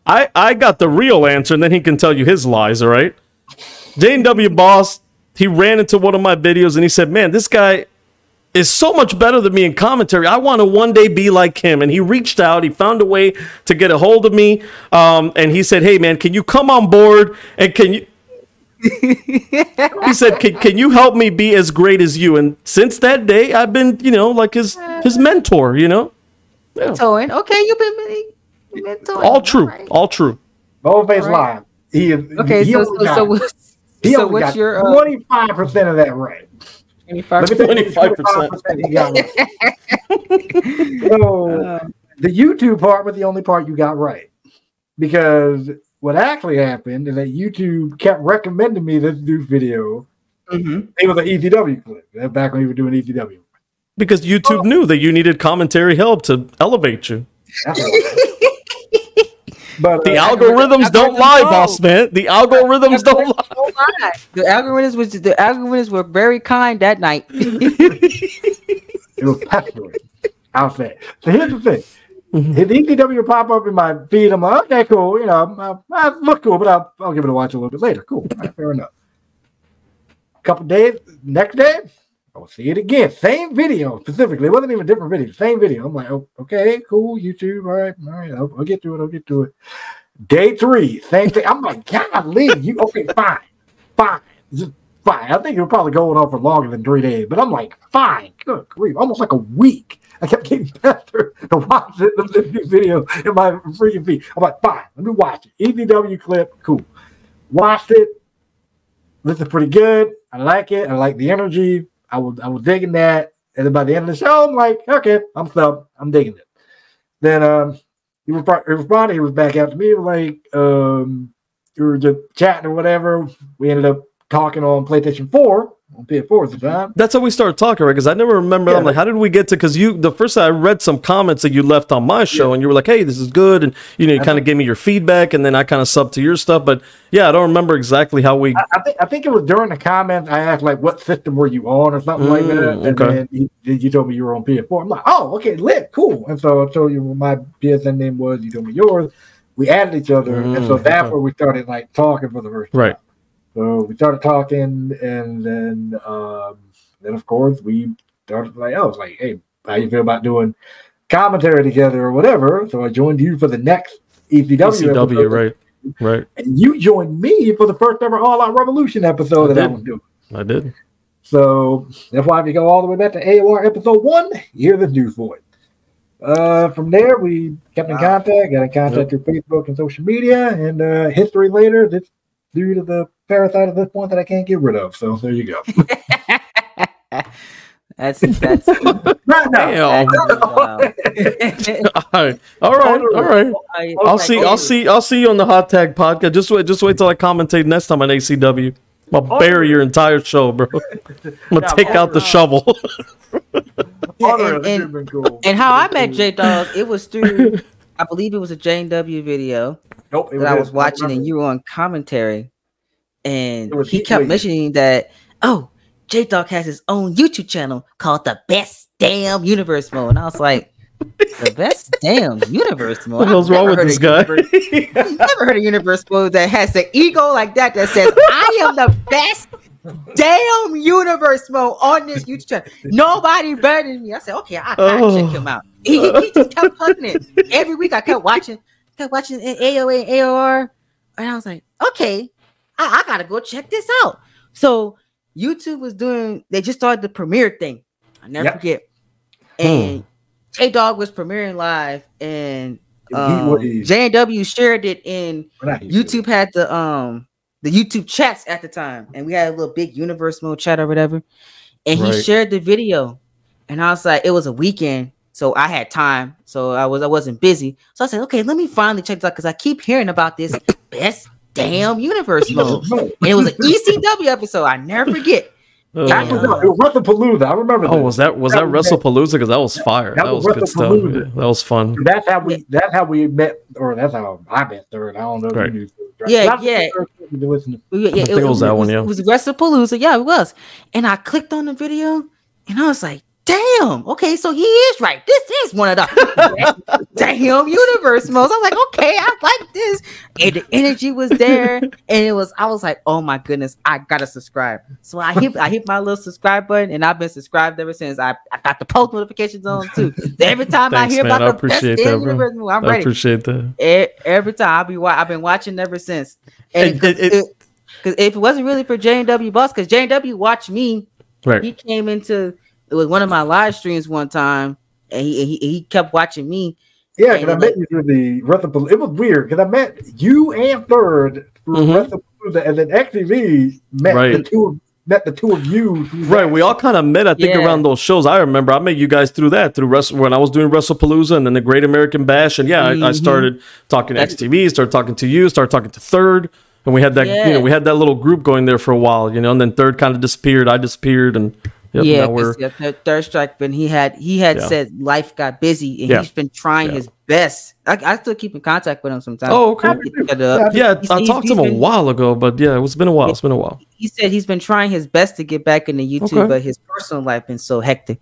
I got the real answer, and then he can tell you his lies, all right? J&W Boss, he ran into one of my videos, and he said, man, this guy is so much better than me in commentary. I want to one day be like him. And he reached out. He found a way to get a hold of me. And he said, hey, man, can you come on board? And can you... he said, can you help me be as great as you? And since that day, I've been, you know, like his mentor, you know? Yeah. Mentoring. Okay, you've been mentoring. All true. Right. All true. Boldface line. Okay, so what's your 25% of that right? 25%. He got right. So the YouTube part was the only part you got right, because what actually happened is that YouTube kept recommending me this dude's video. It was an ECW clip back when we were doing ECW. Because YouTube knew that you needed commentary help to elevate you. But the algorithms don't lie, boss man. The algorithms don't lie. The algorithms were very kind that night. It was pestering. I'll say. So here's the thing. His ECW will pop up in my feed. I'm like, okay, cool. You know, I look cool, but I'll give it a watch a little bit later. Cool. Right, fair enough. A couple days, next day, I'll see it again. Same video specifically. It wasn't even a different video. Same video. I'm like, oh, okay, cool. YouTube. All right. I'll get to it. Day 3, same thing. I'm like, golly, you okay? Fine. Just fine. I think it was probably going on for longer than 3 days, but I'm like, fine. Good grief. Almost like a week. I kept getting better to watch this video in my freaking feed. I'm like, fine. Let me watch it. ECW clip. Cool. Watched it. This is pretty good. I like it. I like the energy. I was digging that. And then by the end of the show, I'm like, okay, I'm stumped. I'm digging it. Then he responded. He was back after me. He was like, we were just chatting or whatever. We ended up talking on PlayStation 4. On PS4 at the time. That's how we started talking, right? Because I never remember. I'm like, how did we get to? Because the first time I read some comments that you left on my show, and you were like, "Hey, this is good," and you kind of gave me your feedback, and then I kind of subbed to your stuff. But yeah, I don't remember exactly how we. I think it was during the comments. I asked like, "What system were you on?" or something like that, and then you told me you were on PS4. I'm like, "Oh, okay, lit, cool." And so I told you what my PSN name was. You told me yours. We added each other, and so that's where we started like talking for the first time. Right. So we started talking, and then of course we started like, I was like, hey, how you feel about doing commentary together or whatever? So I joined you for the next ECW episode. Right. And you joined me for the first ever All Out Revolution episode that I was doing. I did. So that's why if you go all the way back to AOR episode 1, here's the news for it. From there, we kept in contact, got in contact through Facebook and social media, and history later, this due to the parasite at this point that I can't get rid of. So there you go. that's right now. All right. I'll see you on the Hot Tag podcast. Just wait till I commentate next time on ACW. I'll bury your entire show, bro. I'm gonna take out the shovel. And how I met J Dog, it was through, I believe it was a J&W video. Nope, that I was watching, and you were on commentary, and he kept mentioning that, J Dog has his own YouTube channel called The Best Damn Universe Mode, and I was like, the Best Damn Universe Mode? What the hell's wrong with this guy? Never heard of Universe Mode that has the ego like that says, I am the best damn Universe Mode on this YouTube channel. Nobody better than me. I said, okay, I gotta check him out. He just kept plugging it. Every week I kept watching AOA and AOR, and I was like, okay, I gotta go check this out. So YouTube was they just started the premiere thing. I never forget. And J Dog was premiering live, and J&W shared it in YouTube. Had the YouTube chats at the time, and we had a little big Universe Mode chat or whatever. And he shared the video, and I was like, it was a weekend. So I had time, so I wasn't busy. So I said, okay, let me finally check this out because I keep hearing about this Best Damn Universe Mode. And it was an ECW episode. I never forget. Actually, no, it was WrestlePalooza. I remember. Oh, was that WrestlePalooza? Because that was fire. That was good stuff. Yeah, that was fun. That's how we met, or that's how I met Third. I don't know. Right. If you knew. Yeah. I think it was that one. Yeah, it was WrestlePalooza. Yeah, it was. And I clicked on the video, and I was like, damn, okay, so he is right. This is one of the damn universe modes. I was like, okay, I like this. And the energy was there. And I was like, oh my goodness, I gotta subscribe. So I hit my little subscribe button, and I've been subscribed ever since. I got the post notifications on too. So every time I hear about the best damn universe mode, I'm ready. I appreciate that. Every time I've been watching ever since. And because if it wasn't really for J&W Boss, because J&W watched me, right? He came into it was one of my live streams one time, and he kept watching me. Yeah, because I met you through the WrestlePalooza. It was weird because I met you and Third through WrestlePalooza, and then XTV met the two of you. Right, we all kind of met, I think, around those shows. I remember I met you guys through that, when I was doing WrestlePalooza and then the Great American Bash, and I started talking to XTV, started talking to you, started talking to Third, and we had that, we had that little group going there for a while, and then Third kind of disappeared, I disappeared, and. Yep, Third Strike, but he had said life got busy, and he's been trying his best. I still keep in contact with him sometimes. Oh, okay. I talked to him a while ago, but it's been a while. It's been a while. He said he's been trying his best to get back into YouTube, but his personal life been so hectic.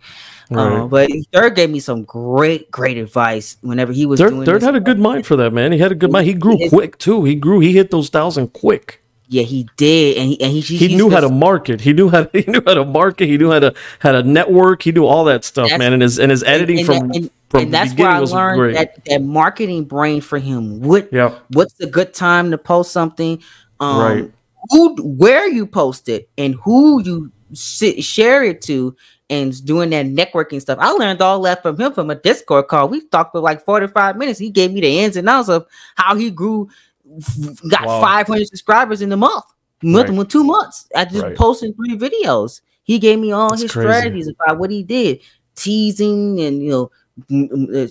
Right. But Third gave me some great advice whenever he was doing. Third had a good mind for that, man. He had a good mind. He grew quick too. He hit those 1,000 quick. Yeah, he did, and he knew how to market. He knew how to market. He knew how to network. He knew all that stuff, man. And his editing from that's where I learned that marketing brain for him. What's a good time to post something? Where you post it, and who you share it to, and doing that networking stuff. I learned all that from him from a Discord call. We talked for like 45 minutes. He gave me the ins and outs of how he grew. Got 500 subscribers in a month, 2 months. I just posting 3 videos. He gave me all his strategies about what he did, teasing and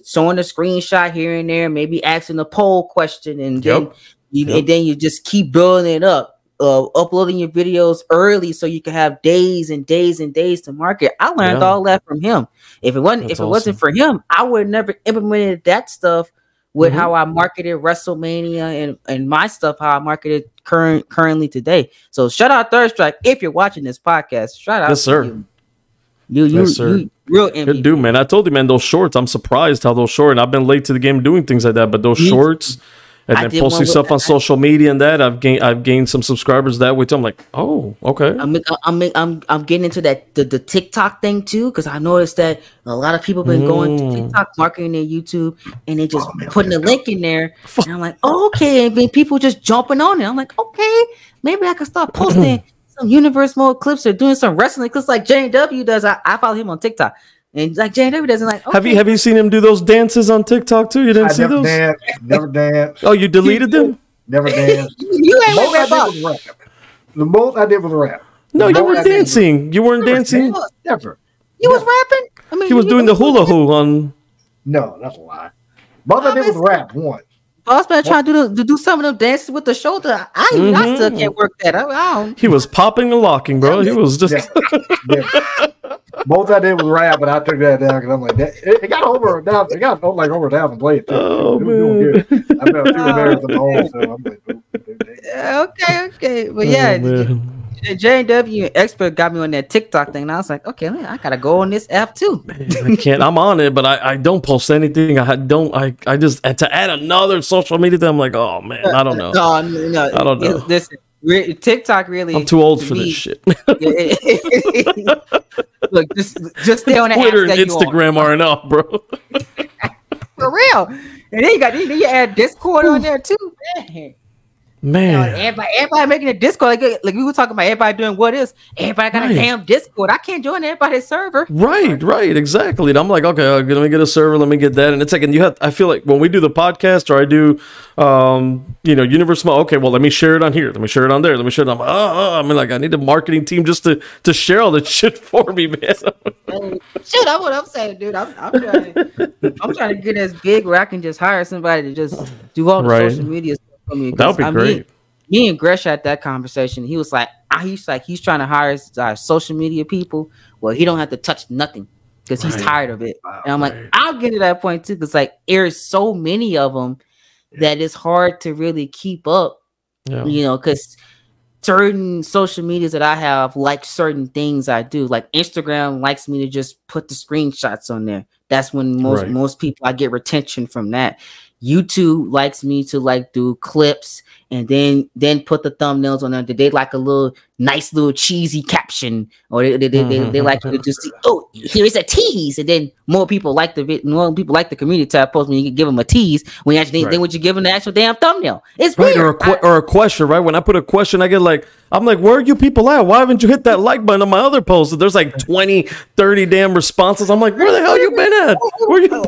showing a screenshot here and there, maybe asking a poll question, and then you just keep building it up, uploading your videos early so you can have days and days and days to market. I learned all that from him. If it wasn't for him, I would have never implemented that stuff. With how I marketed WrestleMania and my stuff, how I marketed currently today. So shout out Third Strike if you're watching this podcast. Shout out to you. You real MVP. Good dude, man. I told you, man, those shorts. I'm surprised how those shorts. And I've been late to the game doing things like that, but those shorts. And then posting stuff on social media and that I've gained some subscribers that way too. I'm like, oh, okay. I'm getting into that the TikTok thing too, because I noticed that a lot of people been going to TikTok, marketing their YouTube, and they just putting a link in there. And I'm like, oh, okay, and then people just jumping on it. I'm like, okay, maybe I can start posting some universe mode clips or doing some wrestling clips like J&W does. I follow him on TikTok. And like J&W doesn't like. Okay. Have you seen him do those dances on TikTok too? You didn't see those? Never danced. Oh, you deleted them? Never danced. You ain't with rap. The most I did was rap. No, you were dancing. You weren't dancing. Never. You was rapping. I mean, he was doing the hula hoop on. No, that's a lie. Most I did was rap once. Boss man trying to do some of them dances with the shoulder. I still can't work that. I don't. He was popping and locking, bro. He was just. Most I did was rap, but I took that down because I'm like, it got over 1,000 plays. Oh, man. I've been too embarrassed on my own, so I'm like, okay. But J&W expert got me on that TikTok thing, and I was like, okay, I gotta go on this app too. I can't. I'm on it, but I don't post anything. I just to add another social media thing. I'm like, oh man, I don't know. No, I don't know. Listen, TikTok really. I'm too old for this shit. Look, just stay on the Twitter and Instagram are enough, bro. For real. And then you add Discord on there too. Man, everybody making a Discord like we were talking about. Everybody doing what is? Everybody got a damn Discord. I can't join everybody's server. Right, exactly. And I'm like, okay, let me get a server. Let me get that. And it's like, and I feel like when we do the podcast or I do, Universe. Okay, well, let me share it on here. Let me share it on there. Let me share it on. I mean, like, I need a marketing team just to share all this shit for me, man. Shit, that's what I'm saying, dude. I'm trying to get as big where I can just hire somebody to just do all the social media stuff. That would be great. Me and Gresh had that conversation. He was like, he's trying to hire social media people. Well, he don't have to touch nothing because he's tired of it. And I'm like, I'll get to that point too, because like there's so many of them that it's hard to really keep up. You know, because certain social medias that I have like certain things I do. Like Instagram likes me to just put the screenshots on there. That's when most people, I get retention from that. YouTube likes me to like do clips and then put the thumbnails on there. They like a nice little cheesy caption, or they like you to just see, oh, here's a tease, and then more people like the community tab post when you give them a tease. When you actually then what you give them the actual damn thumbnail. It's weird. Or a question, right? When I put a question, I'm like, where are you people at? Why haven't you hit that like button on my other posts? There's like 20, 30 damn responses. I'm like, where the hell you been at? Where you?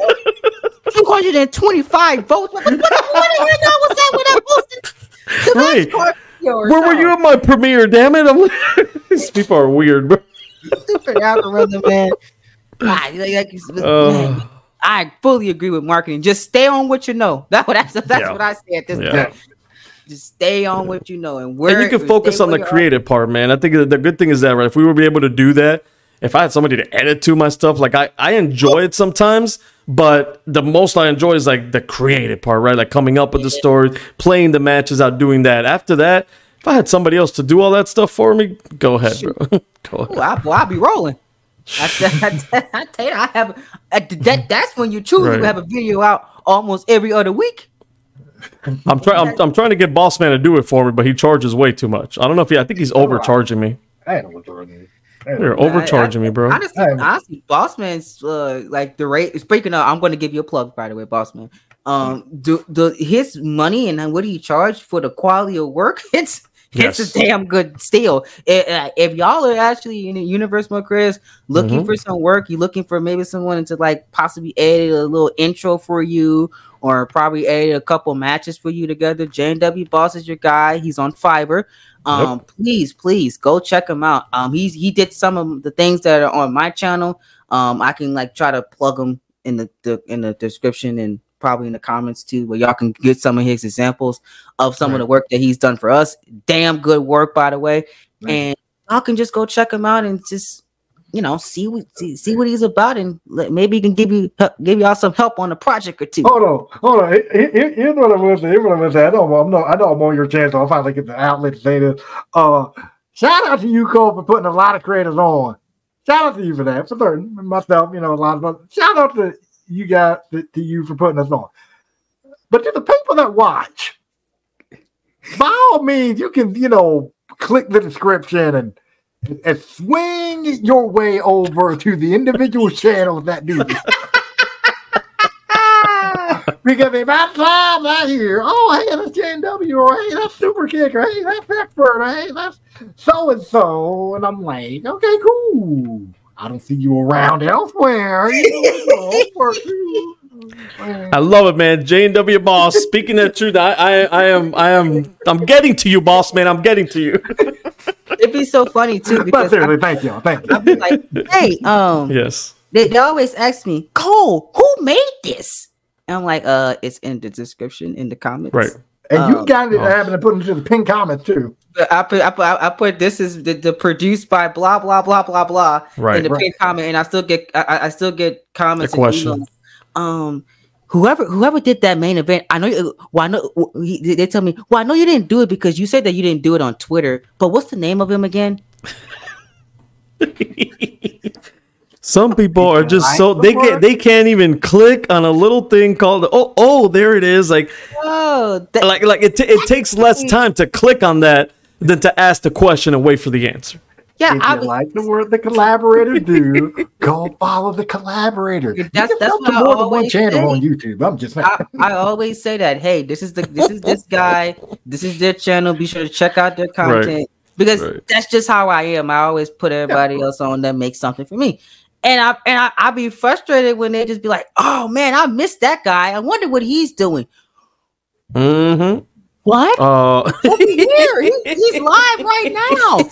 225 votes. What the hell was that when I posted? Right. Where were you at my premiere? Damn it! I'm like, these people are weird, bro. Stupid algorithm, man. Man. I fully agree with marketing. Just stay on what you know. That's what I say at this point. Just stay on what you know, and you can focus on the creative part, man. I think the good thing is that, right? If we were able to do that, if I had somebody to edit to my stuff, like I enjoy it sometimes, but the most I enjoy is like the creative part, right? Like coming up with the stories, playing the matches out, doing that. After that, if I had somebody else to do all that stuff for me, go ahead, bro. Go ahead. I'll be rolling. I tell you, I have that's when you truly have a video out almost every other week. I'm trying to get Boss Man to do it for me, but he charges way too much. I don't know if I think he's overcharging me. I don't know. You're overcharging me, bro. Honestly, Boss Man's like the rate. Speaking of, I'm going to give you a plug, by the way, Boss Man. His money and what he charged for the quality of work, it's a damn good steal. If y'all are actually in the universe, my Chris, looking for some work, you're looking for maybe someone to like possibly edit a little intro for you, or probably edit a couple matches for you together. JW Boss is your guy. He's on Fiverr. Please go check him out. He did some of the things that are on my channel. I can like try to plug them in the description and probably in the comments too, where y'all can get some of his examples of some of the work that he's done for us. Damn good work, by the way. And y'all can just go check him out and just see what he's about, and maybe he can give y'all some help on a project or two. Hold on. Here's what I'm going to say. I know I'm on your channel, so I'll finally get the outlet to say this. Shout out to you, Cole, for putting a lot of creators on. Shout out to you for that. For certain, myself, a lot of shout out to you guys, to you for putting us on. But to the people that watch, by all means, you can click the description and swing your way over to the individual channels that do this. Because if I time I hear, oh, hey, that's JW, or hey, that's Super Kicker, hey, that's Expert, hey, that's so-and-so, and I'm like, okay, cool. I don't see you around elsewhere. I love it, man. J&W Boss, speaking the truth, I'm getting to you, Boss Man. I'm getting to you. It'd be so funny too, because thank you. I'd be like, hey, yes. They always ask me, Cole, who made this? And I'm like, it's in the description in the comments. Right. And you got it having to put into the pinned comment too. I put this is the produced by blah blah blah blah blah in the pinned comment, and I still get comments and emails. Whoever did that main event, I know. They tell me, well, I know you didn't do it because you said that you didn't do it on Twitter. But what's the name of him again? Some people are just so they can't even click on a little thing called there it is, like it takes less time to click on that than to ask the question and wait for the answer. Yeah, if you like the work the collaborators do, go follow the collaborator. That's what I more always than one channel say. on YouTube. I'm just I always say that. Hey, this is this guy. This is their channel. Be sure to check out their content because that's just how I am. I always put everybody else on that makes something for me. And I be frustrated when they just be like, "Oh man, I missed that guy. I wonder what he's doing." Mm-hmm. What? Here, he's live right now.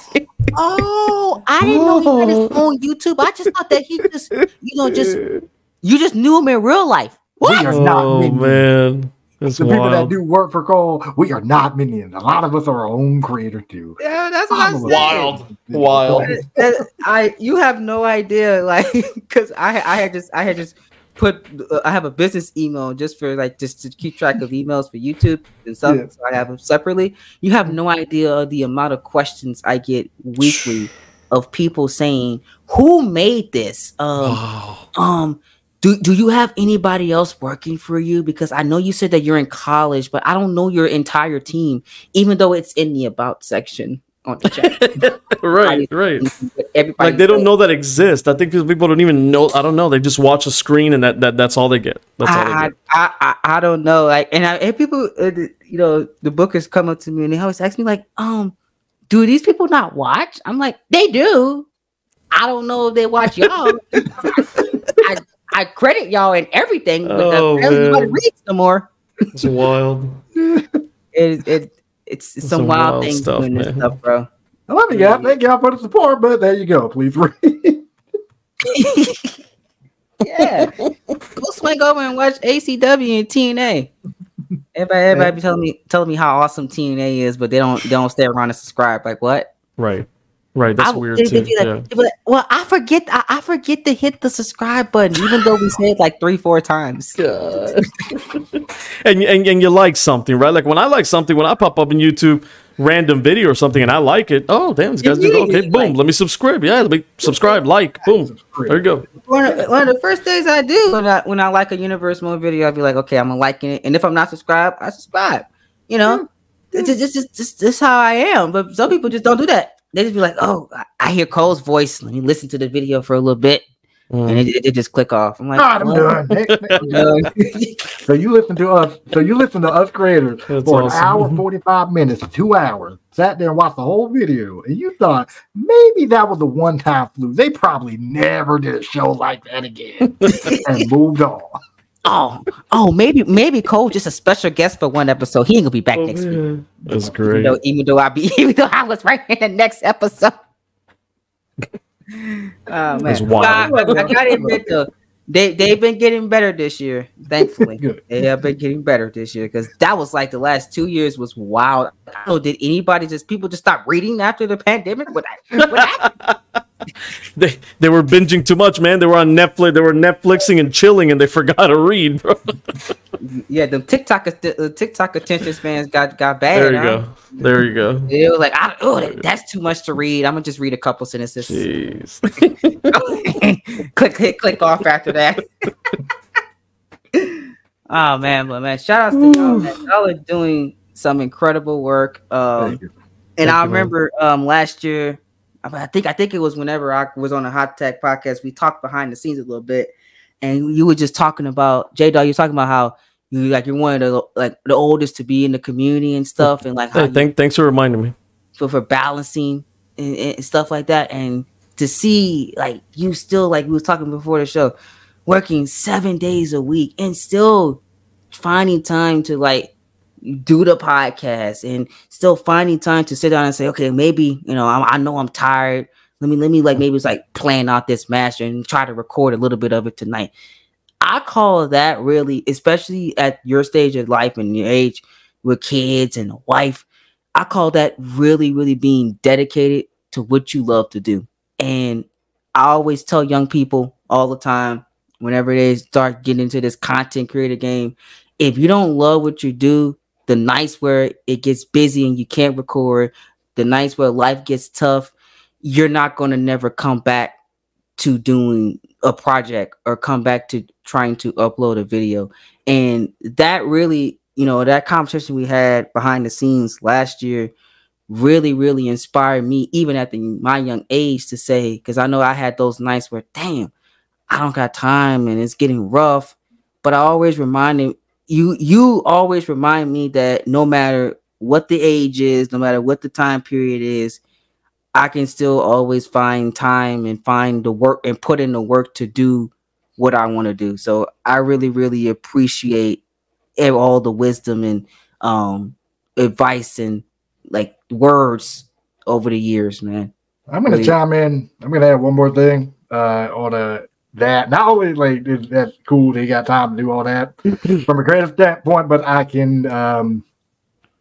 Oh, I didn't know he had his own YouTube. I just thought that he just you just knew him in real life. What? Oh man, That's the people that wild. do work for Cole, we are not minions. A lot of us are our own creator too. Yeah, that's what I'm saying. Wild. You have no idea, like, because I had just put I have a business email just to keep track of emails for YouTube and stuff. Yeah. So I have them separately. You have no idea the amount of questions I get weekly of people saying, "Who made this? Do you have anybody else working for you? Because I know you said that you're in college, but I don't know your entire team, even though it's in the about section on the chat." Right. Everybody, Like they don't know that exists. I think people don't even know. I don't know. They just watch a screen and that's all they get. That's all they get. I don't know. Like, and people, the bookers come up to me and they always ask me like, do these people not watch? I'm like, they do. I don't know if they watch y'all. I credit y'all in everything, but nobody reads no more. It's wild. It's some wild things stuff, doing this man. stuff, bro. I love you guys. Thank y'all for the support, but there you go. Please read. Yeah. Go swing over and watch ACW and TNA. Everybody be telling me how awesome TNA is, but they don't stay around and subscribe. Like what? Right. That's weird too. Well, I forget to hit the subscribe button, even though we say it like 3-4 times. and you like something, right? Like when I like something, when I pop up in YouTube, random video or something, and I like it. Oh, damn, these guys did okay. Boom, let me subscribe. Yeah, let me subscribe. Like, boom. There you go. One of the first things I do when I like a Universe Mode video, I'll be like, okay, I'm liking it, and if I'm not subscribed, I subscribe. It's just how I am. But some people just don't do that. They just be like, oh, I hear Cole's voice. Let me listen to the video for a little bit. And it just click off. I'm like, I'm done. So you listen to us creators for an hour, 45 minutes, 2 hours. Sat there and watched the whole video, and you thought maybe that was a one-time fluke. They probably never did a show like that again, and moved on. Oh, maybe Cole just a special guest for one episode. He ain't gonna be back next week. That's great. Even though I was right in the next episode. Oh man, That's wild. I gotta admit though, they've been getting better this year. Thankfully, they have been getting better this year because that was like the last 2 years was wild. I don't know, did people just stop reading after the pandemic? What happened? They were binging too much, man. They were on Netflix. They were Netflixing and chilling, and they forgot to read, bro. Yeah, the TikTok attention spans got bad. There you go. It was like, that's too much to read. I'm gonna just read a couple sentences. Jeez. click off after that. Oh man, shout outs to y'all. Man. Y'all are doing some incredible work. And I remember last year. I think it was whenever I was on a Hot Tech podcast, we talked behind the scenes a little bit, and you were just talking about J-Dog. You're talking about how you're one of the oldest to be in the community and stuff, and like how thanks for reminding me for balancing and stuff like that, and to see like you still like we was talking before the show, working 7 days a week and still finding time to like do the podcast and still finding time to sit down and say, okay, maybe, I know I'm tired. Let me like, maybe it's like plan out this master and try to record a little bit of it tonight. I call that really, especially at your stage of life and your age with kids and a wife, I call that really, really being dedicated to what you love to do. And I always tell young people all the time, whenever they start getting into this content creator game, if you don't love what you do, the nights where it gets busy and you can't record, the nights where life gets tough, you're not going to never come back to doing a project or come back to trying to upload a video. And that really, that conversation we had behind the scenes last year really, really inspired me, even at my young age, to say, because I know I had those nights where, damn, I don't got time and it's getting rough. But I always reminded you always remind me that no matter what the age is, no matter what the time period is, I can still always find time and find the work and put in the work to do what I want to do. So I really, really appreciate all the wisdom and advice and like words over the years, man. I'm going to chime in. I'm going to add one more thing on that not only like that's cool that he got time to do all that from a creative standpoint, but I can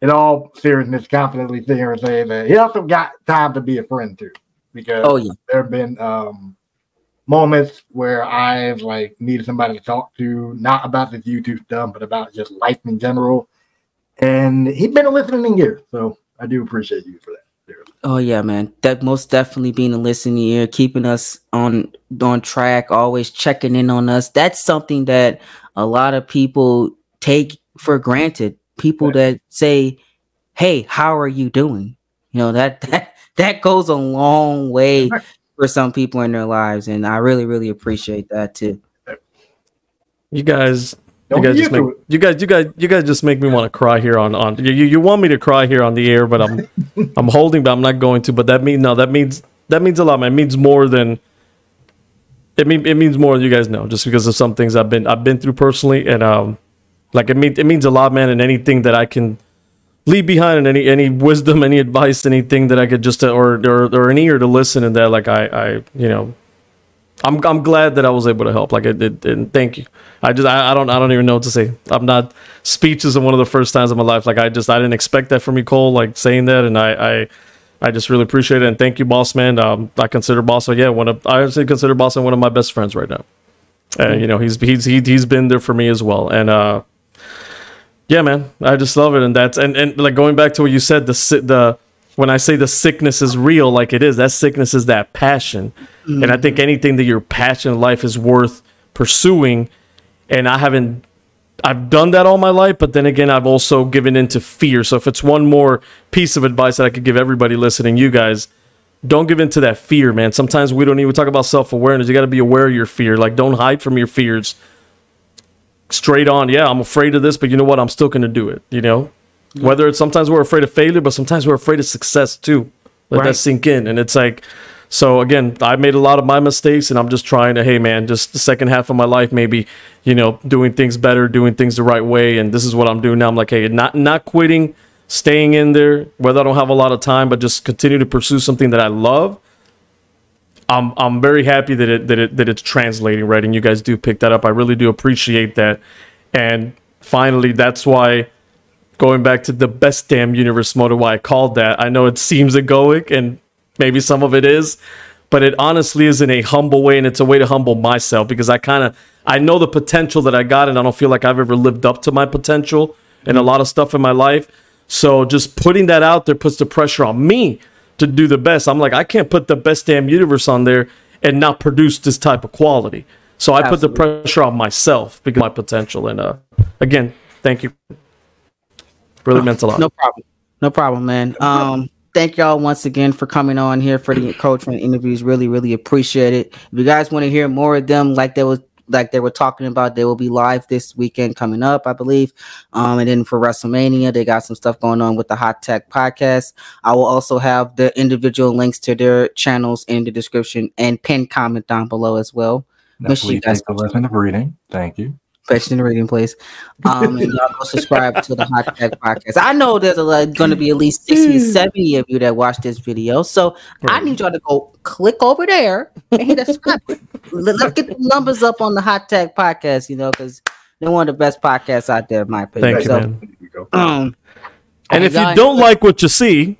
in all seriousness confidently sit here and say that he also got time to be a friend too, because there have been moments where I've like needed somebody to talk to, not about this YouTube stuff, but about just life in general, and he's been a listening ear, so I do appreciate you for that. Oh yeah, man. That most definitely being a listening ear, keeping us on track, always checking in on us. That's something that a lot of people take for granted. People that say, "Hey, how are you doing?" You know, that goes a long way for some people in their lives, and I really, really appreciate that too. You guys just make me want to cry here on you want me to cry here on the air, but I'm holding, but I'm not going to. But that means a lot, man. It means more than it means more than you guys know, just because of some things I've been through personally, and like it means a lot, man. And anything that I can leave behind, and any wisdom, any advice, anything that I could just or an ear to listen, and that like I you know. I'm glad that I was able to help. Like and thank you. I don't even know what to say. I'm not speechless in one of the first times in my life. Like I didn't expect that from you, Cole. Like saying that, and I just really appreciate it. And thank you, Boss Man. I consider Boss. I actually consider Boss Man one of my best friends right now. And you know he's been there for me as well. And yeah, man, I just love it. And that's and like going back to what you said, the when I say the sickness is real, like it is, that sickness is that passion. Mm-hmm. And I think anything that you're passionate in life is worth pursuing. And I've done that all my life, but then again, I've also given into fear. So if it's one more piece of advice that I could give everybody listening, you guys, don't give into that fear, man. Sometimes we don't even talk about self-awareness. You got to be aware of your fear. Like, don't hide from your fears. Straight on, yeah, I'm afraid of this, but you know what? I'm still going to do it, you know? Whether it's sometimes we're afraid of failure, but sometimes we're afraid of success too. Let that sink in. And it's like, so again, I made a lot of my mistakes, and I'm just trying to, hey man, just the second half of my life, maybe, you know, doing things better, doing things the right way. And this is what I'm doing now. I'm like, hey, not quitting, staying in there, whether I don't have a lot of time, but just continue to pursue something that I love. I'm very happy that it's translating, right? And you guys do pick that up. I really do appreciate that. And finally, that's why, going back to the best damn universe motto, why I called that. I know it seems egoic, and maybe some of it is, but it honestly is in a humble way, and it's a way to humble myself, because I know the potential that I got, and I don't feel like I've ever lived up to my potential in a lot of stuff in my life. So just putting that out there puts the pressure on me to do the best. I'm like, I can't put the best damn universe on there and not produce this type of quality. So I put the pressure on myself because of my potential. And again, thank you. Really meant a lot. No problem, man. Thank y'all once again for coming on here for the Coletrain interviews. Really, really appreciate it. If you guys want to hear more of them, like they were talking about, they will be live this weekend coming up, I believe. And then for WrestleMania, they got some stuff going on with the Hot Tech podcast. I will also have the individual links to their channels in the description and pinned comment down below as well. Make sure you guys take a lesson of reading. Thank you. Question the reading, please. And y'all go subscribe to the Hot Tech podcast. I know there's going to be at least 60, 70 of you that watch this video. So I need y'all to go click over there and hit that subscribe button. Let's get the numbers up on the Hot Tech podcast, you know, because they're one of the best podcasts out there, in my opinion. Thank you, man. And if you don't like what you see,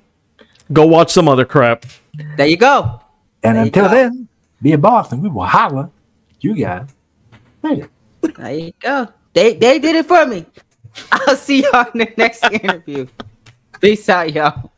go watch some other crap. There you go. And until then, be a boss, and we will holler you guys later. There you go. They did it for me. I'll see y'all in the next interview. Peace out, y'all.